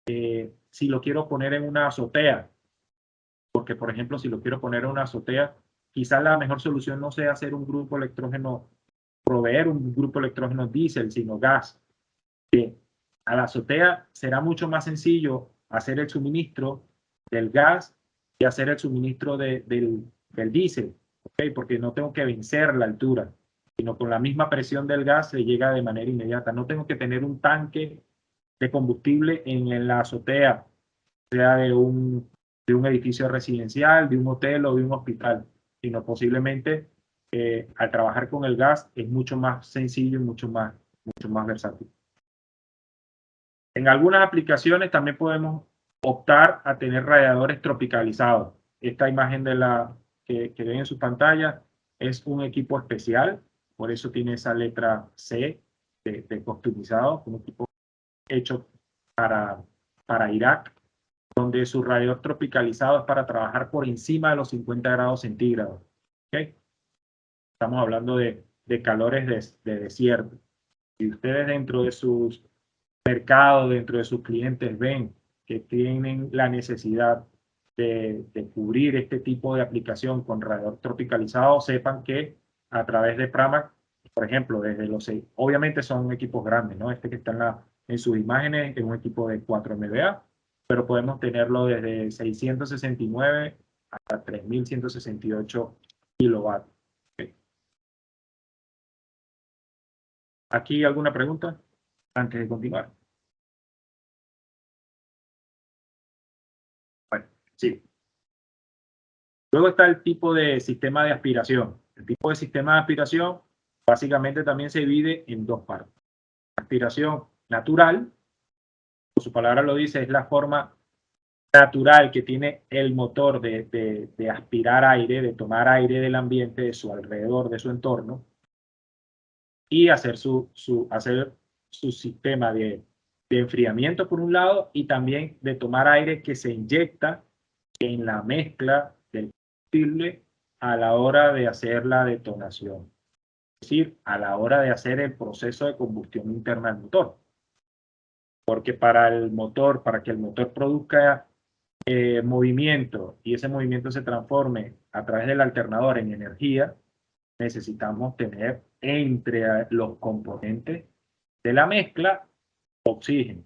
si lo quiero poner en una azotea, porque, por ejemplo, si lo quiero poner en una azotea, quizás la mejor solución no sea hacer un grupo electrógeno, proveer un grupo electrógeno diésel, sino gas. A la azotea será mucho más sencillo hacer el suministro del gas y hacer el suministro del diésel, ¿okay? Porque no tengo que vencer la altura, sino con la misma presión del gas se llega de manera inmediata. No tengo que tener un tanque de combustible en la azotea, sea de un edificio residencial, de un hotel o de un hospital, sino posiblemente al trabajar con el gas es mucho más sencillo y mucho más versátil. En algunas aplicaciones también podemos optar a tener radiadores tropicalizados. Esta imagen que ven en su pantalla es un equipo especial, por eso tiene esa letra C de customizado, un equipo hecho para Irak, donde su radiador tropicalizado es para trabajar por encima de los 50 grados centígrados. ¿Okay? Estamos hablando de calores de desierto. Si ustedes dentro de sus mercados, dentro de sus clientes ven que tienen la necesidad de cubrir este tipo de aplicación con radiador tropicalizado, sepan que a través de Pramac, por ejemplo, desde obviamente son equipos grandes, ¿no? Este que está en sus imágenes es un equipo de 4 MVA, pero podemos tenerlo desde 669 hasta 3168 kilovatios. Okay. ¿Aquí alguna pregunta antes de continuar? Bueno, sí. Luego está el tipo de sistema de aspiración. El tipo de sistema de aspiración básicamente también se divide en dos partes. Aspiración natural, como su palabra lo dice, es la forma natural que tiene el motor de aspirar aire, de tomar aire del ambiente, de su alrededor, de su entorno, y hacer su sistema de enfriamiento por un lado, y también de tomar aire que se inyecta en la mezcla del combustible a la hora de hacer la detonación, es decir, a la hora de hacer el proceso de combustión interna del motor. Porque para que el motor produzca movimiento y ese movimiento se transforme a través del alternador en energía, necesitamos tener entre los componentes de la mezcla oxígeno.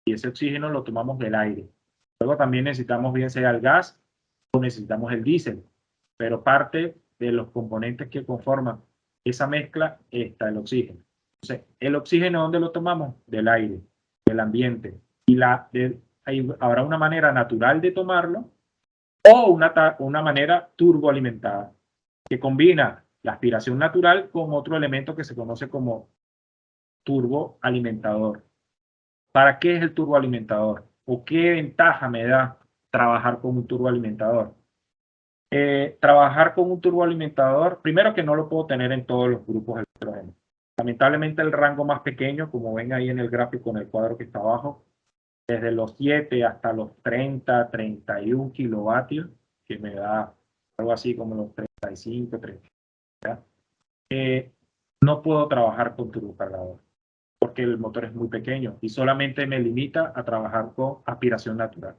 Y ese oxígeno lo tomamos del aire. Luego también necesitamos bien sea el gas o necesitamos el diésel. Pero parte de los componentes que conforman esa mezcla está el oxígeno. Entonces, ¿el oxígeno dónde lo tomamos? Del aire, del ambiente. Y habrá una manera natural de tomarlo o una manera turboalimentada que combina la aspiración natural con otro elemento que se conoce como turboalimentador. ¿Para qué es el turboalimentador? ¿O qué ventaja me da trabajar con un turboalimentador? Trabajar con un turboalimentador, primero que no lo puedo tener en todos los grupos electrógenos. Lamentablemente el rango más pequeño, como ven ahí en el gráfico, en el cuadro que está abajo, desde los 7 hasta los 30, 31 kilovatios, que me da algo así como los 35, 30. No puedo trabajar con turbocargador porque el motor es muy pequeño y solamente me limita a trabajar con aspiración natural.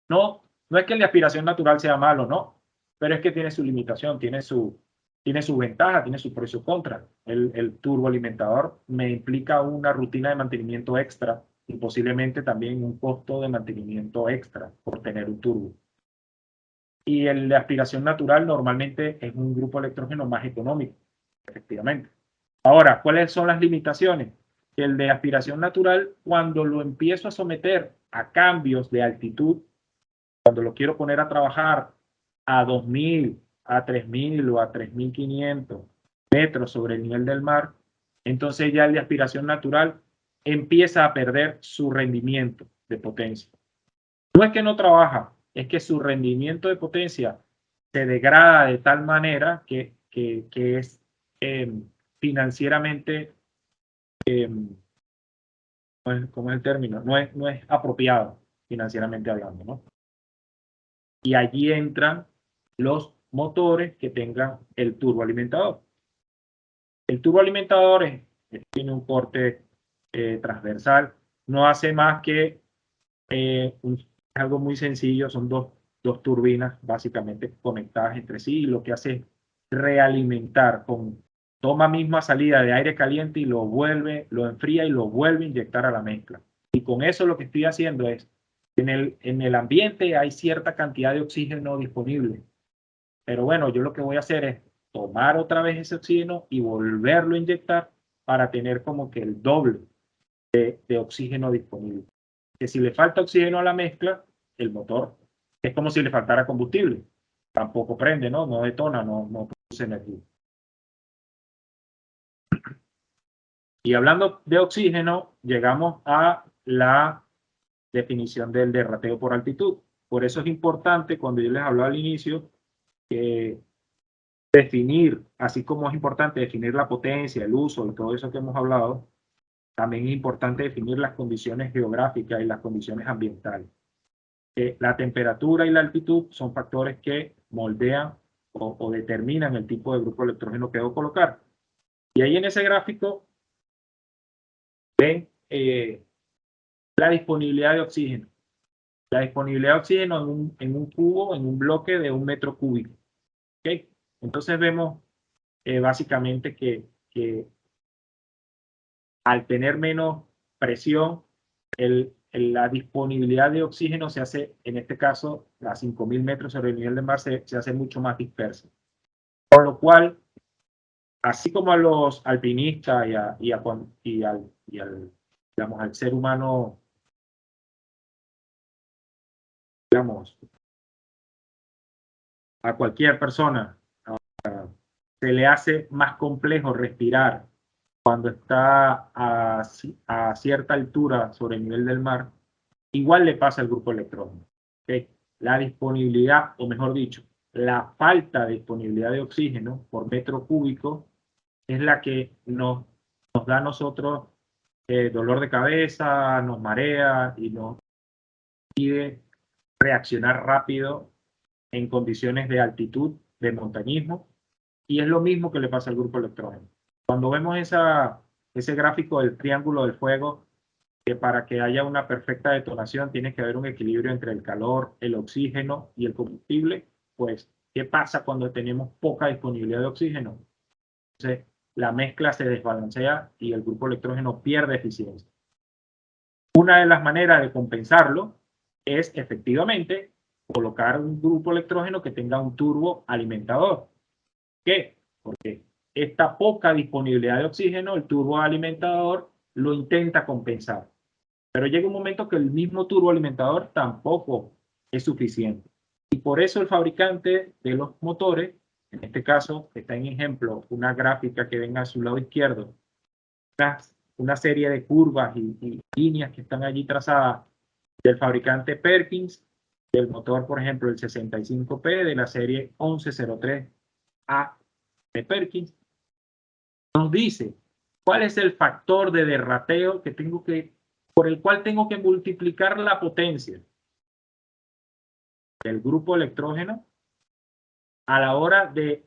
No es que la aspiración natural sea malo, no, pero es que tiene su limitación, tiene su ventaja, tiene su pro y su contra. El turboalimentador me implica una rutina de mantenimiento extra y posiblemente también un costo de mantenimiento extra por tener un turbo. Y el de aspiración natural normalmente es un grupo electrógeno más económico, efectivamente. Ahora, ¿cuáles son las limitaciones? El de aspiración natural, cuando lo empiezo a someter a cambios de altitud, cuando lo quiero poner a trabajar a 2000, a 3000 o a 3500 metros sobre el nivel del mar, entonces ya el de aspiración natural empieza a perder su rendimiento de potencia. No es que no trabaja, es que su rendimiento de potencia se degrada de tal manera que es financieramente, ¿cómo es el término? No es apropiado financieramente hablando, ¿no? Y allí entran los motores que tengan el turboalimentador. El turboalimentador tiene un corte transversal, no hace más que algo muy sencillo, son dos turbinas básicamente conectadas entre sí, y lo que hace es realimentar toma misma salida de aire caliente y lo enfría y lo vuelve a inyectar a la mezcla. Y con eso lo que estoy haciendo es, en el ambiente hay cierta cantidad de oxígeno disponible, pero bueno, yo lo que voy a hacer es tomar otra vez ese oxígeno y volverlo a inyectar para tener como que el doble de oxígeno disponible. Que si le falta oxígeno a la mezcla, el motor es como si le faltara combustible. Tampoco prende, ¿no? No detona, no produce energía. Y hablando de oxígeno, llegamos a la definición del derrateo por altitud. Por eso es importante, cuando yo les hablaba al inicio, definir, así como es importante definir la potencia, el uso y todo eso que hemos hablado, también es importante definir las condiciones geográficas y las condiciones ambientales. La temperatura y la altitud son factores que moldean o determinan el tipo de grupo electrógeno que debo colocar. Y ahí en ese gráfico ven la disponibilidad de oxígeno. La disponibilidad de oxígeno en un cubo, en un bloque de 1 metro cúbico. ¿Okay? Entonces vemos básicamente que al tener menos presión, la disponibilidad de oxígeno se hace, en este caso, a 5.000 metros sobre el nivel del mar, se hace mucho más dispersa. Por lo cual, así como a los alpinistas digamos, al ser humano, digamos, a cualquier persona, se le hace más complejo respirar cuando está a cierta altura sobre el nivel del mar, igual le pasa al grupo electrógeno. ¿Okay? La disponibilidad, o mejor dicho, la falta de disponibilidad de oxígeno por metro cúbico es la que nos da a nosotros dolor de cabeza, nos marea y nos impide reaccionar rápido en condiciones de altitud, de montañismo, y es lo mismo que le pasa al grupo electrógeno. Cuando vemos ese gráfico del triángulo del fuego, que para que haya una perfecta detonación tiene que haber un equilibrio entre el calor, el oxígeno y el combustible, pues, ¿qué pasa cuando tenemos poca disponibilidad de oxígeno? Entonces, la mezcla se desbalancea y el grupo electrógeno pierde eficiencia. Una de las maneras de compensarlo es efectivamente colocar un grupo electrógeno que tenga un turbo alimentador. ¿Por qué? Porque esta poca disponibilidad de oxígeno, el turbo alimentador lo intenta compensar. Pero llega un momento que el mismo turboalimentador tampoco es suficiente. Y por eso el fabricante de los motores, en este caso, está en ejemplo una gráfica que venga a su lado izquierdo, una serie de curvas y líneas que están allí trazadas del fabricante Perkins, del motor, por ejemplo, el 65P de la serie 1103A de Perkins, nos dice cuál es el factor de derrateo por el cual tengo que multiplicar la potencia del grupo electrógeno a la hora de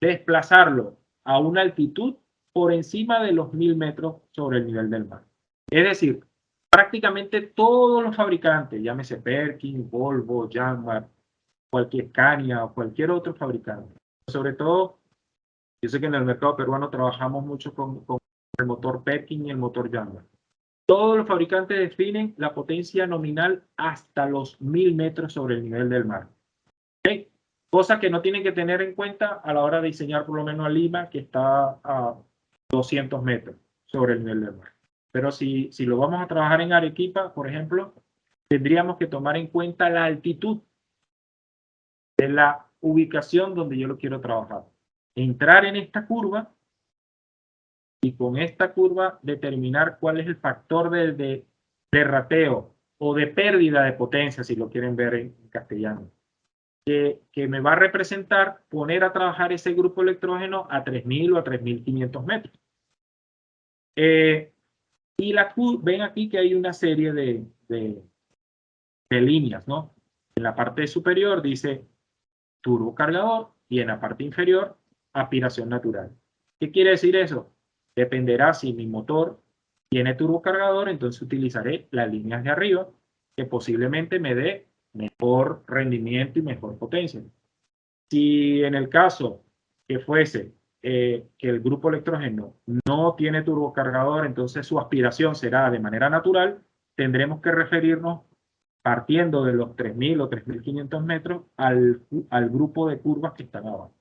desplazarlo a una altitud por encima de los 1.000 metros sobre el nivel del mar. Es decir, prácticamente todos los fabricantes, llámese Perkins, Volvo, Yanmar, cualquier Scania o cualquier otro fabricante, sobre todo, yo sé que en el mercado peruano trabajamos mucho con el motor Perkins y el motor Yanmar. Todos los fabricantes definen la potencia nominal hasta los 1.000 metros sobre el nivel del mar. ¿Okay? Cosa que no tienen que tener en cuenta a la hora de diseñar por lo menos a Lima, que está a 200 metros sobre el nivel del mar. Pero si lo vamos a trabajar en Arequipa, por ejemplo, tendríamos que tomar en cuenta la altitud de la ubicación donde yo lo quiero trabajar. entrar en esta curva y con esta curva determinar cuál es el factor de rateo o de pérdida de potencia, si lo quieren ver en castellano, que me va a representar poner a trabajar ese grupo electrógeno a 3.000 o a 3.500 metros. Y ven aquí que hay una serie de líneas, ¿no? En la parte superior dice turbocargador y en la parte inferior aspiración natural. ¿Qué quiere decir eso? Dependerá si mi motor tiene turbocargador, entonces utilizaré las líneas de arriba que posiblemente me dé mejor rendimiento y mejor potencia. Si en el caso que fuese que el grupo electrógeno no tiene turbocargador, entonces su aspiración será de manera natural, tendremos que referirnos partiendo de los 3.000 o 3.500 metros al grupo de curvas que están abajo.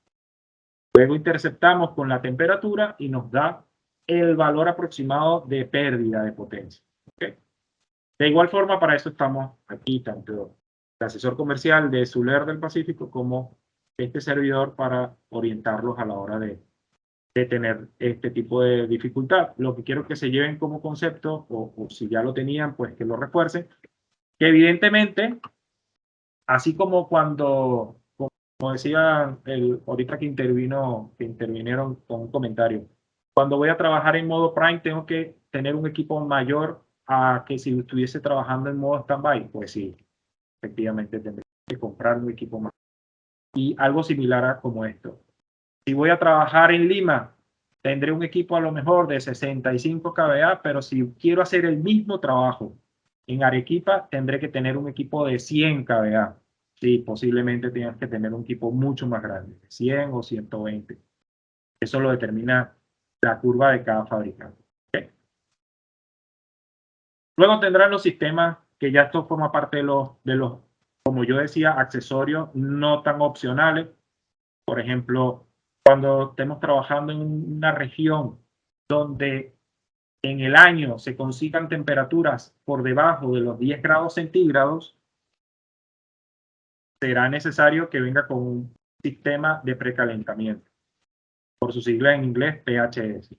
Luego interceptamos con la temperatura y nos da el valor aproximado de pérdida de potencia. ¿Okay? De igual forma, para eso estamos aquí, tanto el asesor comercial de Suler del Pacífico como este servidor para orientarlos a la hora de tener este tipo de dificultad. Lo que quiero que se lleven como concepto, o si ya lo tenían, pues que lo refuercen, que evidentemente, así como cuando, como decía ahorita que intervinieron con un comentario, cuando voy a trabajar en modo Prime tengo que tener un equipo mayor a que si estuviese trabajando en modo Standby. Pues sí, efectivamente tendré que comprar un equipo más. Y algo similar a como esto. Si voy a trabajar en Lima, tendré un equipo a lo mejor de 65 kVA, pero si quiero hacer el mismo trabajo en Arequipa, tendré que tener un equipo de 100 kVA. Sí, posiblemente tengas que tener un equipo mucho más grande, 100 o 120. Eso lo determina la curva de cada fabricante. ¿Okay? Luego tendrán los sistemas, que ya esto forma parte de los, como yo decía, accesorios no tan opcionales. Por ejemplo, cuando estemos trabajando en una región donde en el año se consigan temperaturas por debajo de los 10 grados centígrados, será necesario que venga con un sistema de precalentamiento, por su sigla en inglés PHS.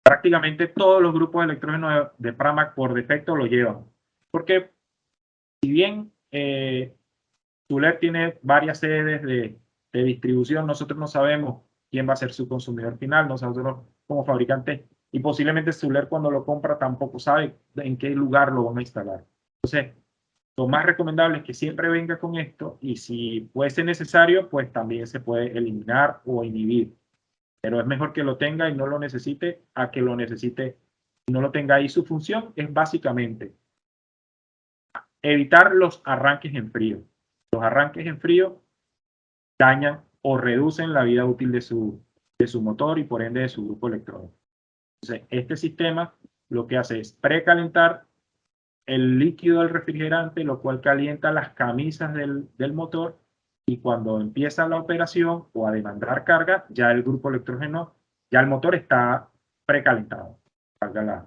Prácticamente todos los grupos de electrógeno de Pramac por defecto lo llevan, porque si bien Suler tiene varias sedes de distribución, nosotros no sabemos quién va a ser su consumidor final, nosotros como fabricantes, y posiblemente Suler cuando lo compra tampoco sabe en qué lugar lo van a instalar. Entonces, lo más recomendable es que siempre venga con esto y si fuese necesario, pues también se puede eliminar o inhibir. Pero es mejor que lo tenga y no lo necesite a que lo necesite y no lo tenga ahí. Su función es básicamente evitar los arranques en frío. Los arranques en frío dañan o reducen la vida útil de su motor y por ende de su grupo electrónico. Entonces, este sistema lo que hace es precalentar el líquido del refrigerante, lo cual calienta las camisas del motor y cuando empieza la operación o a demandar carga, ya el grupo electrógeno, ya el motor está precalentado. Valga la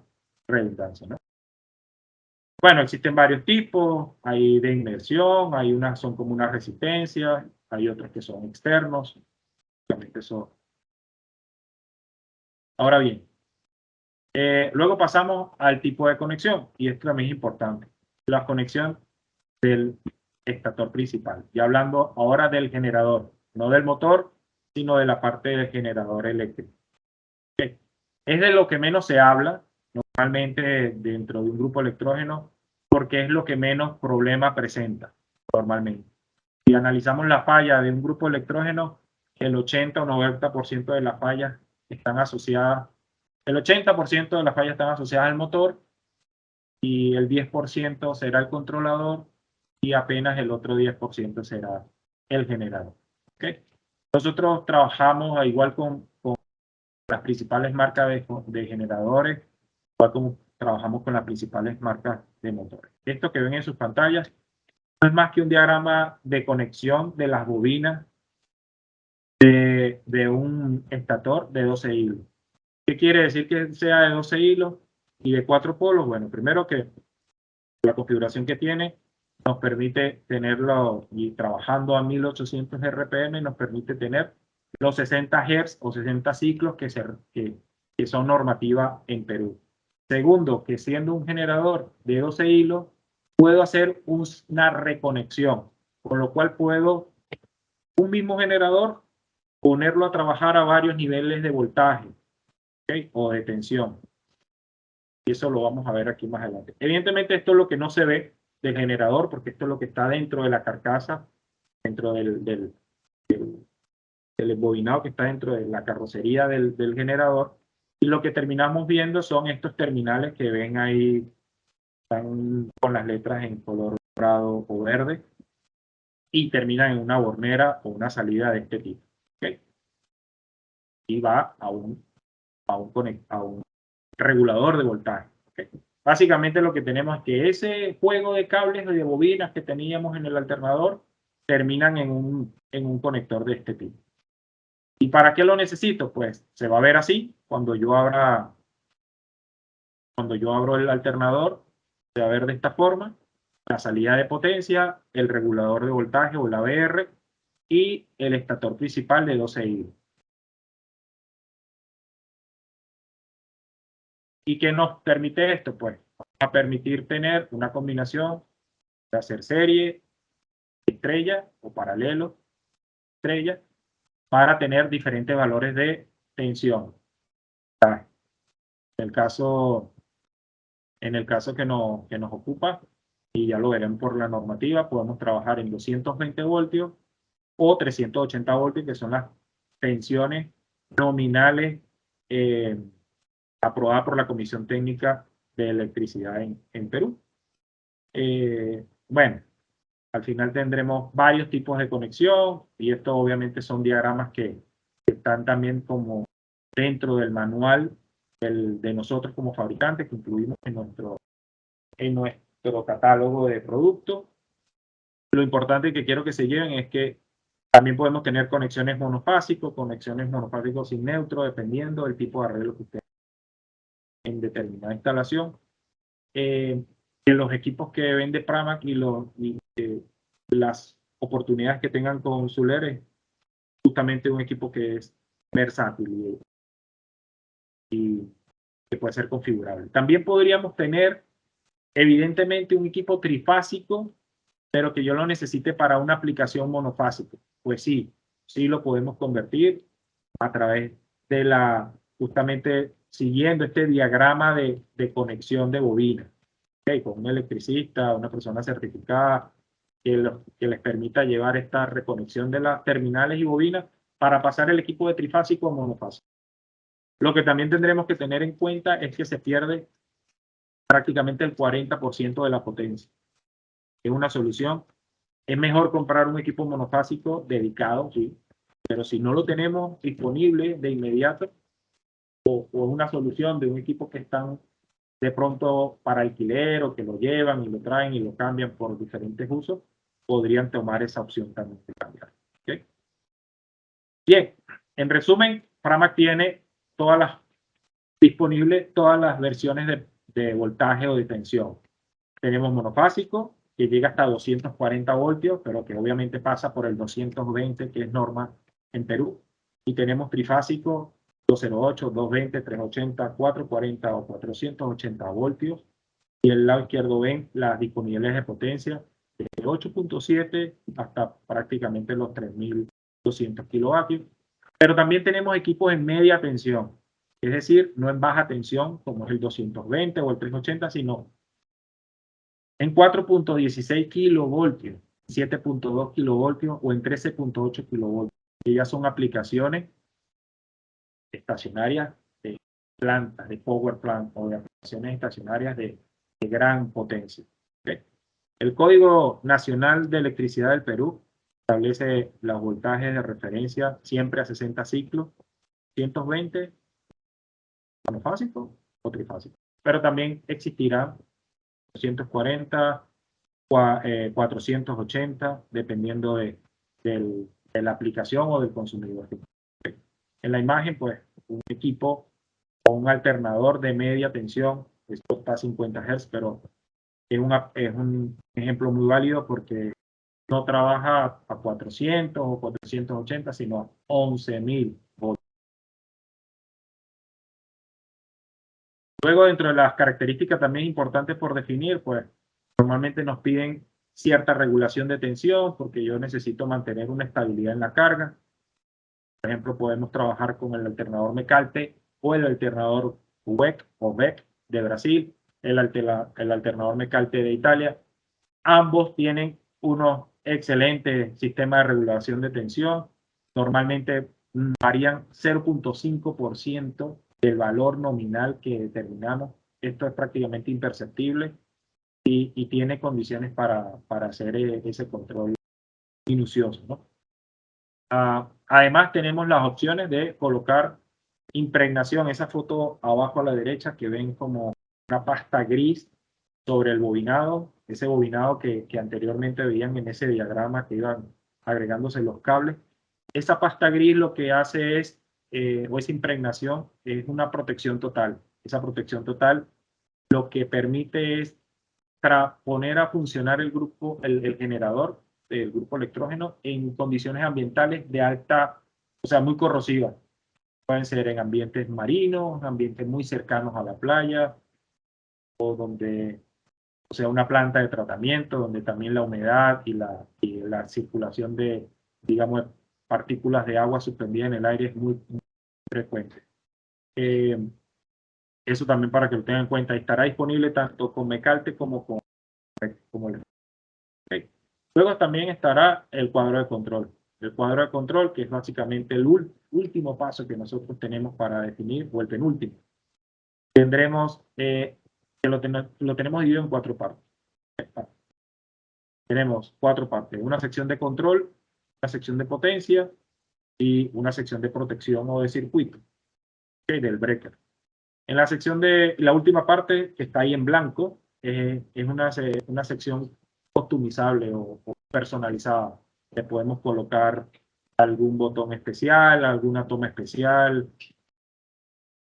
redundancia, ¿no? Bueno, existen varios tipos, hay de inmersión, hay unas son como una resistencia, hay otros que son externos. Eso. Ahora bien, luego pasamos al tipo de conexión, y esto también es importante. La conexión del estator principal. Y hablando ahora del generador, no del motor, sino de la parte del generador eléctrico. Okay. Es de lo que menos se habla normalmente dentro de un grupo electrógeno, porque es lo que menos problema presenta normalmente. Si analizamos la falla de un grupo electrógeno, el 80 o 90% de las fallas están asociadas, el 80% de las fallas están asociadas al motor y el 10% será el controlador y apenas el otro 10% será el generador. ¿Okay? Nosotros trabajamos igual con las principales marcas de generadores, igual como trabajamos con las principales marcas de motores. Esto que ven en sus pantallas no es más que un diagrama de conexión de las bobinas de un estator de 12 hilos. ¿Qué quiere decir que sea de 12 hilos y de 4 polos? Bueno, primero que la configuración que tiene nos permite tenerlo y trabajando a 1800 RPM nos permite tener los 60 Hz o 60 ciclos que son normativa en Perú. Segundo, que siendo un generador de 12 hilos, puedo hacer una reconexión, con lo cual puedo un mismo generador ponerlo a trabajar a varios niveles de voltaje, ¿okay? O de tensión. Y eso lo vamos a ver aquí más adelante. Evidentemente esto es lo que no se ve del generador, porque esto es lo que está dentro de la carcasa, dentro del embobinado que está dentro de la carrocería del generador. Y lo que terminamos viendo son estos terminales que ven ahí, están con las letras en color dorado o verde, y terminan en una bornera o una salida de este tipo. ¿Okay? Y va a un regulador de voltaje. ¿Okay? Básicamente lo que tenemos es que ese juego de cables y de bobinas que teníamos en el alternador terminan en un conector de este tipo. ¿Y para qué lo necesito? Pues se va a ver así cuando yo abro el alternador, se va a ver de esta forma: la salida de potencia, el regulador de voltaje o el ABR y el estator principal de 12 hilos. ¿Y qué nos permite esto? Pues va a permitir tener una combinación de hacer serie, estrella o paralelo, estrella, para tener diferentes valores de tensión. En el caso que nos ocupa, y ya lo verán por la normativa, podemos trabajar en 220 voltios o 380 voltios, que son las tensiones nominales aprobadas por la Comisión Técnica de Electricidad en Perú. Bueno, al final tendremos varios tipos de conexión, y esto obviamente son diagramas que están también como dentro del manual de nosotros como fabricantes, que incluimos en nuestro catálogo de productos. Lo importante que quiero que se lleven es que también podemos tener conexiones monofásicos sin neutro, dependiendo del tipo de arreglo que usted en determinada instalación. En los equipos que vende Pramac y las oportunidades que tengan con Suler es justamente un equipo que es versátil y que puede ser configurable. También podríamos tener, evidentemente, un equipo trifásico, pero que yo lo necesite para una aplicación monofásica. Pues sí lo podemos convertir a través de justamente siguiendo este diagrama de conexión de bobina. Okay, con un electricista, una persona certificada, que les permita llevar esta reconexión de las terminales y bobinas para pasar el equipo de trifásico a monofásico. Lo que también tendremos que tener en cuenta es que se pierde prácticamente el 40% de la potencia. Es una solución. Es mejor comprar un equipo monofásico dedicado, sí, pero si no lo tenemos disponible de inmediato, o una solución de un equipo que están de pronto para alquiler, o que lo llevan y lo traen y lo cambian por diferentes usos, podrían tomar esa opción también de cambiar. ¿Okay? Bien, en resumen, Pramac tiene disponibles todas las versiones de voltaje o de tensión. Tenemos monofásico, que llega hasta 240 voltios, pero que obviamente pasa por el 220, que es norma en Perú. Y tenemos trifásico, 208, 220, 380, 440 o 480 voltios. Y el lado izquierdo ven las disponibilidades de potencia de 8.7 hasta prácticamente los 3.200 kilovatios. Pero también tenemos equipos en media tensión, es decir, no en baja tensión como es el 220 o el 380, sino en 4.16 kilovoltios, 7.2 kilovoltios o en 13.8 kilovoltios. Ellas son aplicaciones estacionarias de plantas, de power plant, o de aplicaciones estacionarias de gran potencia. ¿Okay? El Código Nacional de Electricidad del Perú establece los voltajes de referencia siempre a 60 ciclos, 120 monofásico o trifásico. Pero también existirá 240, 480, dependiendo de la aplicación o del consumidor. En la imagen, pues, un equipo o un alternador de media tensión, esto está a 50 Hz, pero es un ejemplo muy válido porque no trabaja a 400 o 480, sino a 11.000 voltios. Luego, dentro de las características también importantes por definir, pues normalmente nos piden cierta regulación de tensión, porque yo necesito mantener una estabilidad en la carga. Por ejemplo, podemos trabajar con el alternador Mecalte o el alternador WEC o VEC de Brasil, el alternador Mecalte de Italia. Ambos tienen unos excelentes sistemas de regulación de tensión. Normalmente varían 0.5% del valor nominal que determinamos. Esto es prácticamente imperceptible y tiene condiciones para hacer ese control minucioso, ¿no? Además, tenemos las opciones de colocar impregnación, esa foto abajo a la derecha que ven como una pasta gris sobre el bobinado, ese bobinado que anteriormente veían en ese diagrama que iban agregándose los cables. Esa pasta gris lo que hace es, o esa impregnación, es una protección total. Esa protección total lo que permite es poner a funcionar el grupo, el generador del grupo electrógeno en condiciones ambientales de alta, o sea, muy corrosivas. Pueden ser en ambientes marinos, ambientes muy cercanos a la playa, o donde, o sea, una planta de tratamiento, donde también la humedad y la circulación de, digamos, partículas de agua suspendidas en el aire es muy frecuente. Eso también para que lo tengan en cuenta. Estará disponible tanto con Mecalte como el. Okay. Luego también estará el cuadro de control. El cuadro de control, que es básicamente el último paso que nosotros tenemos para definir, o el penúltimo. Tendremos, que lo tenemos dividido en 4 partes. Tenemos 4 partes. Una sección de control, una sección de potencia y una sección de protección o de circuito, okay, del breaker. En la sección de la última parte, que está ahí en blanco, es una sección customizable o personalizada. Le podemos colocar algún botón especial, alguna toma especial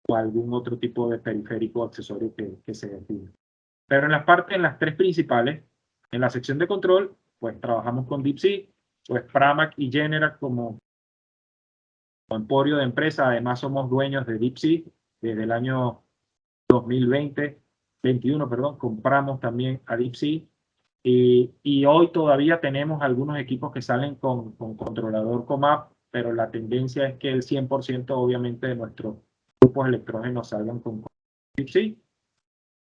o algún otro tipo de periférico o accesorio que se define. Pero en las 3 principales, en la sección de control, pues trabajamos con DeepSea, pues Pramac y Generac como emporio de empresa. Además somos dueños de DeepSea desde el año 2021, perdón, compramos también a DeepSea y hoy todavía tenemos algunos equipos que salen con controlador COMAP, pero la tendencia es que el 100% obviamente de nuestros grupos electrógenos salgan con DeepSea.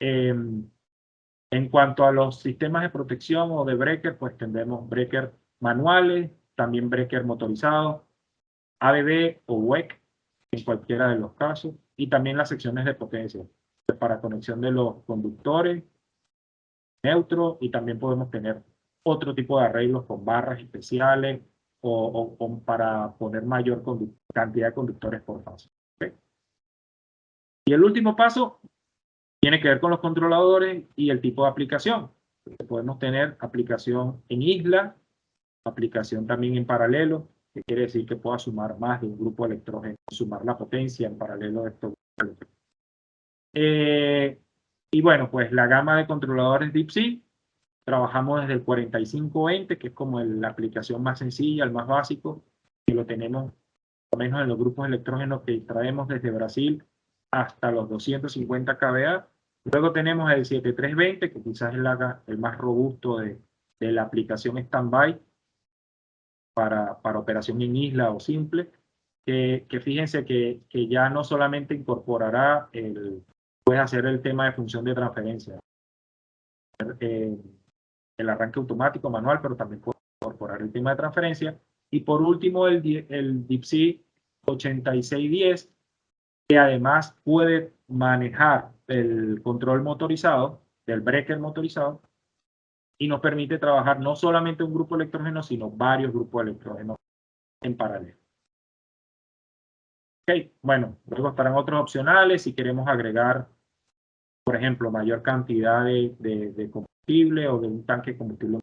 En cuanto a los sistemas de protección o de breaker, pues tendremos breaker manuales, también breaker motorizados, ABB o WEC en cualquiera de los casos, y también las secciones de potencia para conexión de los conductores neutros, y también podemos tener otro tipo de arreglos con barras especiales o para poner mayor cantidad de conductores por fase. ¿Okay? Y el último paso tiene que ver con los controladores y el tipo de aplicación. Podemos tener aplicación en isla, aplicación también en paralelo, que quiere decir que pueda sumar más de un grupo de electrógeno, sumar la potencia en paralelo de estos grupos. Y bueno, pues la gama de controladores DeepSea, trabajamos desde el 4520, que es como la aplicación más sencilla, el más básico, que lo tenemos, por lo menos en los grupos electrógenos que traemos desde Brasil, hasta los 250 kVA. Luego tenemos el 7320, que quizás es el más robusto de la aplicación standby para operación en isla o simple, que fíjense que ya no solamente incorporará puede hacer el tema de función de transferencia, el arranque automático manual, pero también puede incorporar el tema de transferencia. Y por último, el DeepSea 8610, que además puede manejar el control motorizado, del breaker motorizado, y nos permite trabajar no solamente un grupo electrógeno, sino varios grupos electrógenos en paralelo. Ok, bueno, luego estarán otros opcionales si queremos agregar, por ejemplo, mayor cantidad de combustible o de un tanque de combustible.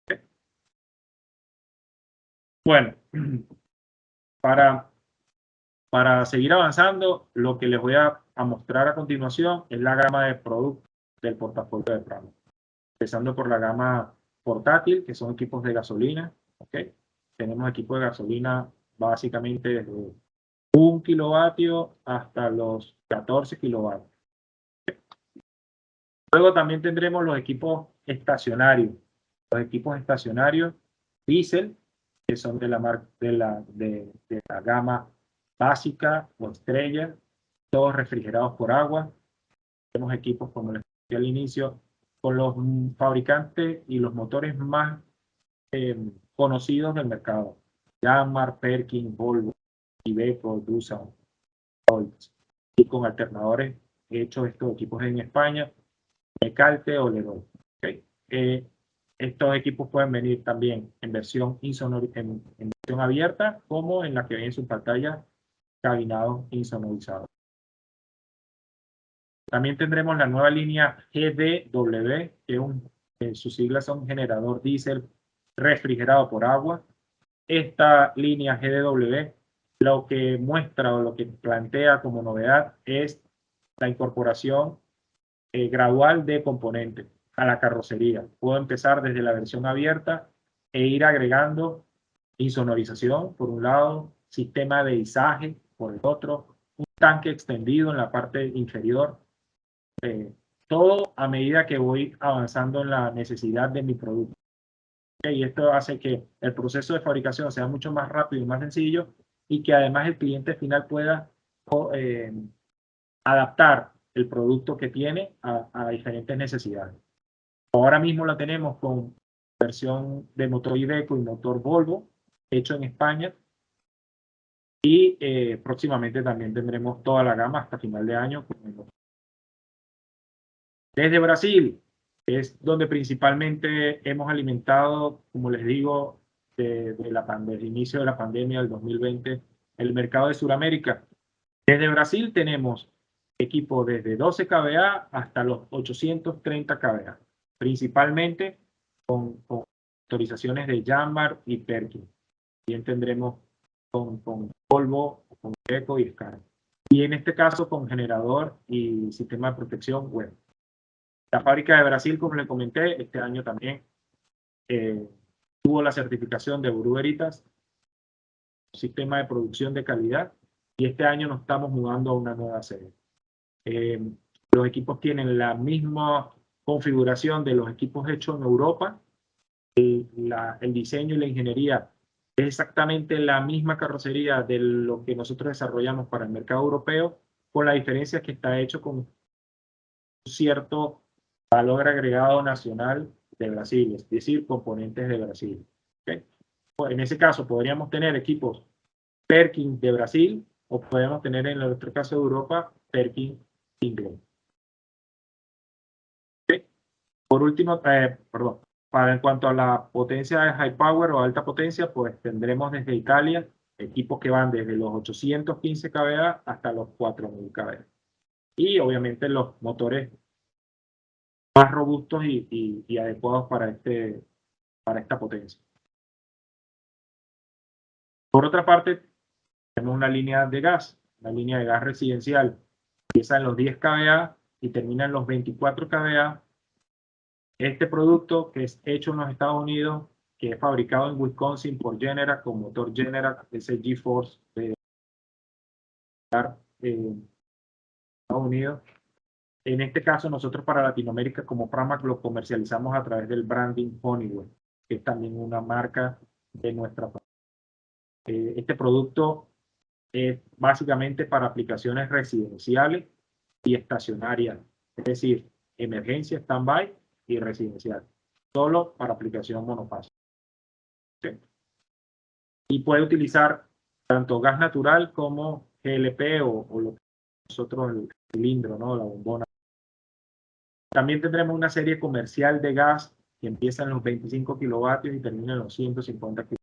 Okay. Bueno, para seguir avanzando, lo que les voy a mostrar a continuación es la gama de productos del portafolio de Pramac. Empezando por la gama portátil, que son equipos de gasolina. ¿Okay? Tenemos equipos de gasolina básicamente desde 1 kilovatio hasta los 14 kilovatios. Luego también tendremos los equipos estacionarios. Los equipos estacionarios diésel, que son de la gama básica o estrella, todos refrigerados por agua. Tenemos equipos, como les dije al inicio, con los fabricantes y los motores más conocidos del mercado. Yanmar, Perkins, Volvo, Iveco, Doosan, Holtz. Y con alternadores hechos estos equipos en España, Mecalte o Leroy. ¿Okay? Estos equipos pueden venir también en versión en versión abierta, como en la que ven en su pantalla, cabinados insonorizados. También tendremos la nueva línea GDW, que sus siglas son generador diésel refrigerado por agua. Esta línea GDW lo que muestra o lo que plantea como novedad es la incorporación gradual de componentes a la carrocería. Puedo empezar desde la versión abierta e ir agregando insonorización por un lado, sistema de izaje por el otro, un tanque extendido en la parte inferior. Todo a medida que voy avanzando en la necesidad de mi producto. Y esto hace que el proceso de fabricación sea mucho más rápido y más sencillo, y que además el cliente final pueda adaptar el producto que tiene a diferentes necesidades. Ahora mismo la tenemos con versión de motor Iveco y motor Volvo, hecho en España, y próximamente también tendremos toda la gama hasta final de año. Desde Brasil es donde principalmente hemos alimentado, como les digo, del inicio de la pandemia del 2020, el mercado de Sudamérica. Desde Brasil tenemos equipos desde 12 kVA hasta los 830 kVA, principalmente con autorizaciones de Yanmar y Perkins. También tendremos con Volvo, con Iveco y Scania. Y en este caso con generador y sistema de protección web. La fábrica de Brasil, como les comenté, este año también tuvo la certificación de Bureau Veritas, sistema de producción de calidad, y este año nos estamos mudando a una nueva sede. Los equipos tienen la misma configuración de los equipos hechos en Europa. El diseño y la ingeniería es exactamente la misma carrocería de lo que nosotros desarrollamos para el mercado europeo, con la diferencia que está hecho con un cierto valor agregado nacional de Brasil, es decir, componentes de Brasil. ¿Okay? En ese caso podríamos tener equipos Perkins de Brasil, o podemos tener en nuestro caso de Europa Perkins inglés. ¿Okay? Por último, en cuanto a la potencia de high power o alta potencia, pues tendremos desde Italia equipos que van desde los 815 kVA hasta los 4000 kVA. Y obviamente los motores más robustos y adecuados para esta potencia. Por otra parte, tenemos una línea de gas residencial. Empieza en los 10 kVA y termina en los 24 kVA. Este producto, que es hecho en los Estados Unidos, que es fabricado en Wisconsin por Generac, con motor Generac, ese GeForce de Estados Unidos. En este caso, nosotros para Latinoamérica, como Pramac, lo comercializamos a través del branding Honeywell, que es también una marca de nuestra parte. Este producto es básicamente para aplicaciones residenciales y estacionarias, es decir, emergencia, stand-by y residencial, solo para aplicación monofásica. ¿Okay? Y puede utilizar tanto gas natural como GLP o lo que nosotros el cilindro, ¿no? La bombona. También tendremos una serie comercial de gas que empieza en los 25 kilovatios y termina en los 150 kilovatios.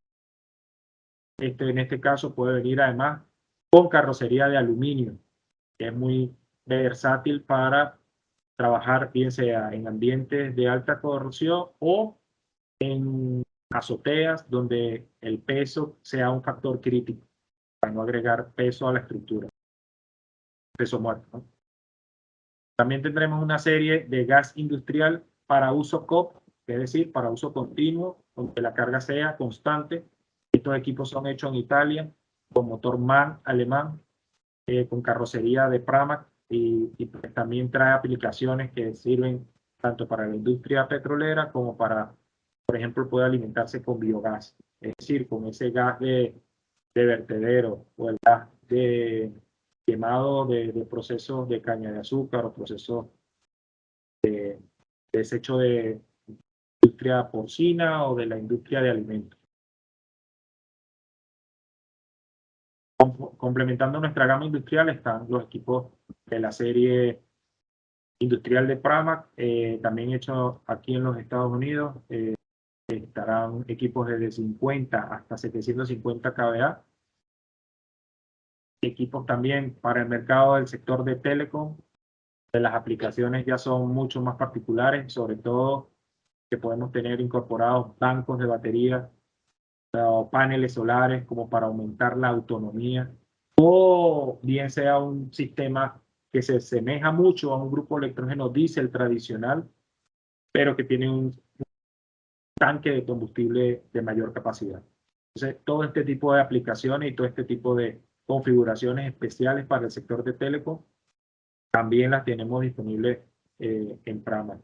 En este caso puede venir además con carrocería de aluminio, que es muy versátil para trabajar bien sea en ambientes de alta corrosión o en azoteas donde el peso sea un factor crítico para no agregar peso a la estructura, peso muerto, ¿no? También tendremos una serie de gas industrial para uso COP es decir, para uso continuo, donde la carga sea constante. Estos equipos son hechos en Italia, con motor MAN alemán, con carrocería de Pramac, y pues también trae aplicaciones que sirven tanto para la industria petrolera como para, por ejemplo, puede alimentarse con biogás, es decir, con ese gas de vertedero o el gas de quemado de procesos de caña de azúcar o procesos de desecho de industria porcina o de la industria de alimentos. Complementando nuestra gama industrial están los equipos de la serie industrial de Pramac, también hechos aquí en los Estados Unidos. Estarán equipos desde 50 hasta 750 kVA. Equipos también para el mercado del sector de telecom. Las aplicaciones ya son mucho más particulares, sobre todo que podemos tener incorporados bancos de batería o paneles solares como para aumentar la autonomía, o bien sea un sistema que se asemeja mucho a un grupo electrógeno diésel tradicional, pero que tiene un tanque de combustible de mayor capacidad. Entonces, todo este tipo de aplicaciones y todo este tipo de configuraciones especiales para el sector de telecom también las tenemos disponibles en Pramac.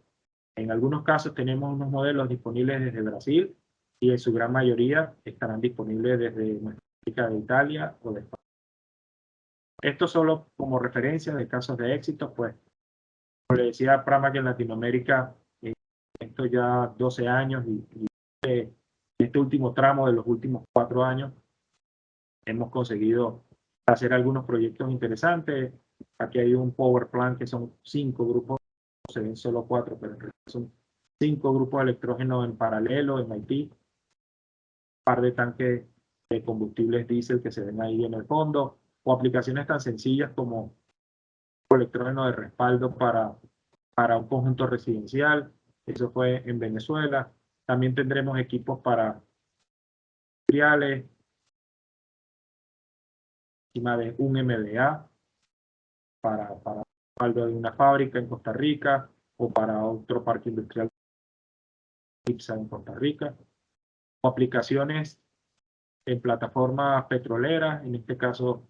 En algunos casos tenemos unos modelos disponibles desde Brasil y en su gran mayoría estarán disponibles desde nuestra fábrica de Italia o de España. Esto solo como referencia de casos de éxito, pues, como le decía, Pramac en Latinoamérica, esto ya 12 años y este último tramo de los últimos 4 años hemos conseguido hacer algunos proyectos interesantes. Aquí hay un power plant que son 5 grupos, se ven solo 4, pero son 5 grupos de electrógeno en paralelo en Haití, un par de tanques de combustibles diésel que se ven ahí en el fondo, o aplicaciones tan sencillas como electrógeno de respaldo para un conjunto residencial. Eso fue en Venezuela. También tendremos equipos para industriales, encima de un MDA, para respaldo de una fábrica en Costa Rica o para otro parque industrial en Costa Rica, o aplicaciones en plataformas petroleras, en este caso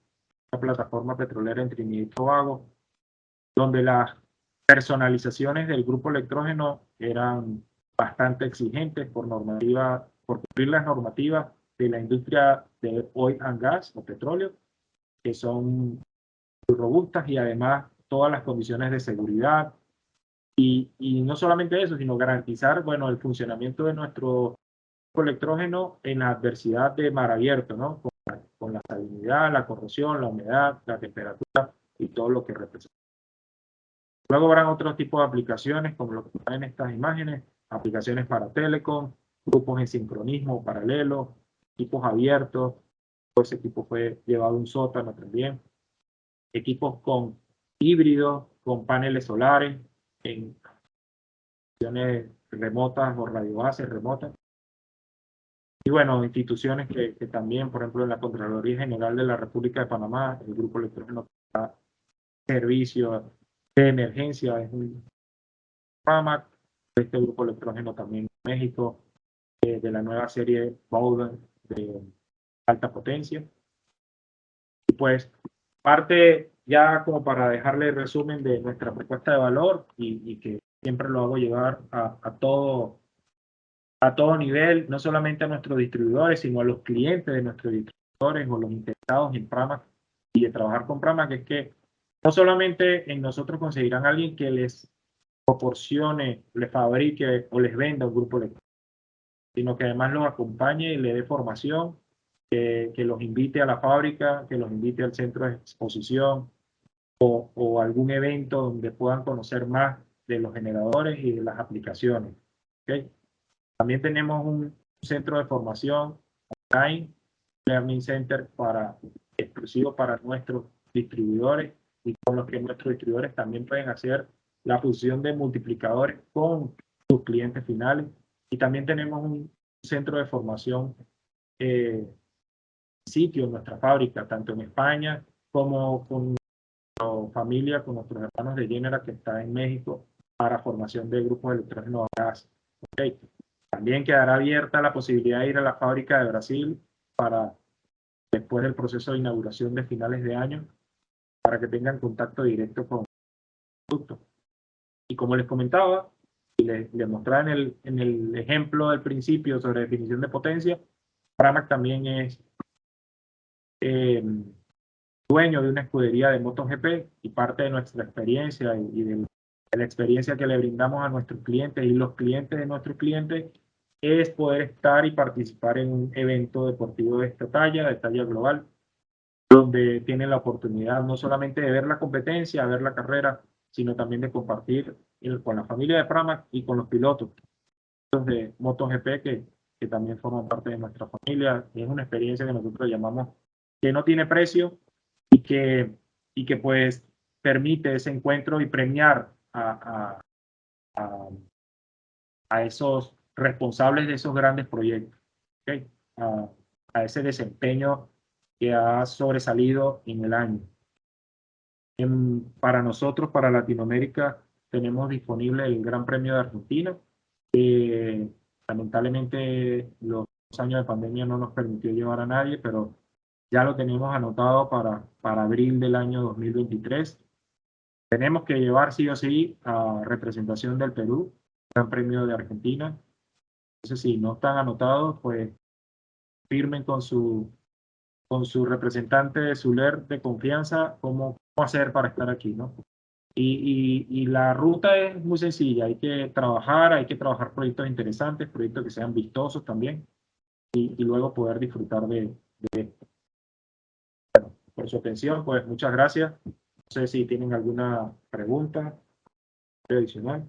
una plataforma petrolera en Trinidad y Tobago, donde las personalizaciones del grupo electrógeno eran bastante exigentes por normativa, por cumplir las normativas de la industria de oil and gas o petróleo, que son muy robustas, y además todas las condiciones de seguridad. Y no solamente eso, sino garantizar, bueno, el funcionamiento de nuestro electrógeno en la adversidad de mar abierto, ¿no? Con la salinidad, la corrosión, la humedad, la temperatura y todo lo que representa. Luego habrán otros tipos de aplicaciones, como lo que están en estas imágenes, aplicaciones para telecom, grupos en sincronismo paralelo, equipos abiertos. Todo ese equipo fue llevado a un sótano también. Equipos con híbridos, con paneles solares, en acciones remotas o radiobases remotas. Y bueno, instituciones que también, por ejemplo, en la Contraloría General de la República de Panamá, el Grupo Electrógeno da servicio de emergencia, es un Pramac, este Grupo Electrógeno también en México, de la nueva serie Bowden de alta potencia. Y pues, parte ya como para dejarle el resumen de nuestra propuesta de valor y que siempre lo hago llevar a todo nivel, no solamente a nuestros distribuidores, sino a los clientes de nuestros distribuidores o los interesados en Pramac y de trabajar con Pramac, es que no solamente en nosotros conseguirán a alguien que les proporcione, les fabrique o les venda un grupo electrónico, sino que además los acompañe y le dé formación, que los invite a la fábrica, que los invite al centro de exposición o algún evento donde puedan conocer más de los generadores y de las aplicaciones. ¿Okay? También tenemos un centro de formación online, Learning Center exclusivo para nuestros distribuidores, y con los que nuestros distribuidores también pueden hacer la fusión de multiplicadores con sus clientes finales. Y también tenemos un centro de formación sitio en nuestra fábrica, tanto en España como con nuestra familia, con nuestros hermanos de Genera que está en México, para formación de grupos de electrógeno a gas Okay. También quedará abierta la posibilidad de ir a la fábrica de Brasil para después del proceso de inauguración de finales de año, para que tengan contacto directo con el producto. Y como les comentaba, y les mostraba en el ejemplo del principio sobre definición de potencia, Pramac también es dueño de una escudería de MotoGP, y parte de nuestra experiencia y de la experiencia que le brindamos a nuestros clientes y los clientes de nuestros clientes es poder estar y participar en un evento deportivo de esta talla, de talla global, donde tienen la oportunidad no solamente de ver la competencia, ver la carrera, sino también de compartir con la familia de Pramac y con los pilotos de MotoGP que también forman parte de nuestra familia. Y es una experiencia que nosotros llamamos que no tiene precio y que pues permite ese encuentro y premiar a esos responsables de esos grandes proyectos, ¿okay? A ese desempeño que ha sobresalido en el año. Para nosotros, para Latinoamérica, tenemos disponible el Gran Premio de Argentina. Lamentablemente los años de pandemia no nos permitió llevar a nadie, pero ya lo tenemos anotado para abril del año 2023. Tenemos que llevar sí o sí a representación del Perú, Gran Premio de Argentina. Entonces, si no están anotados, pues firmen con su representante de su LER de confianza cómo hacer para estar aquí, ¿no? Y la ruta es muy sencilla, hay que trabajar proyectos interesantes, proyectos que sean vistosos también, y luego poder disfrutar de esto. Bueno, por su atención, pues muchas gracias. No sé si tienen alguna pregunta adicional.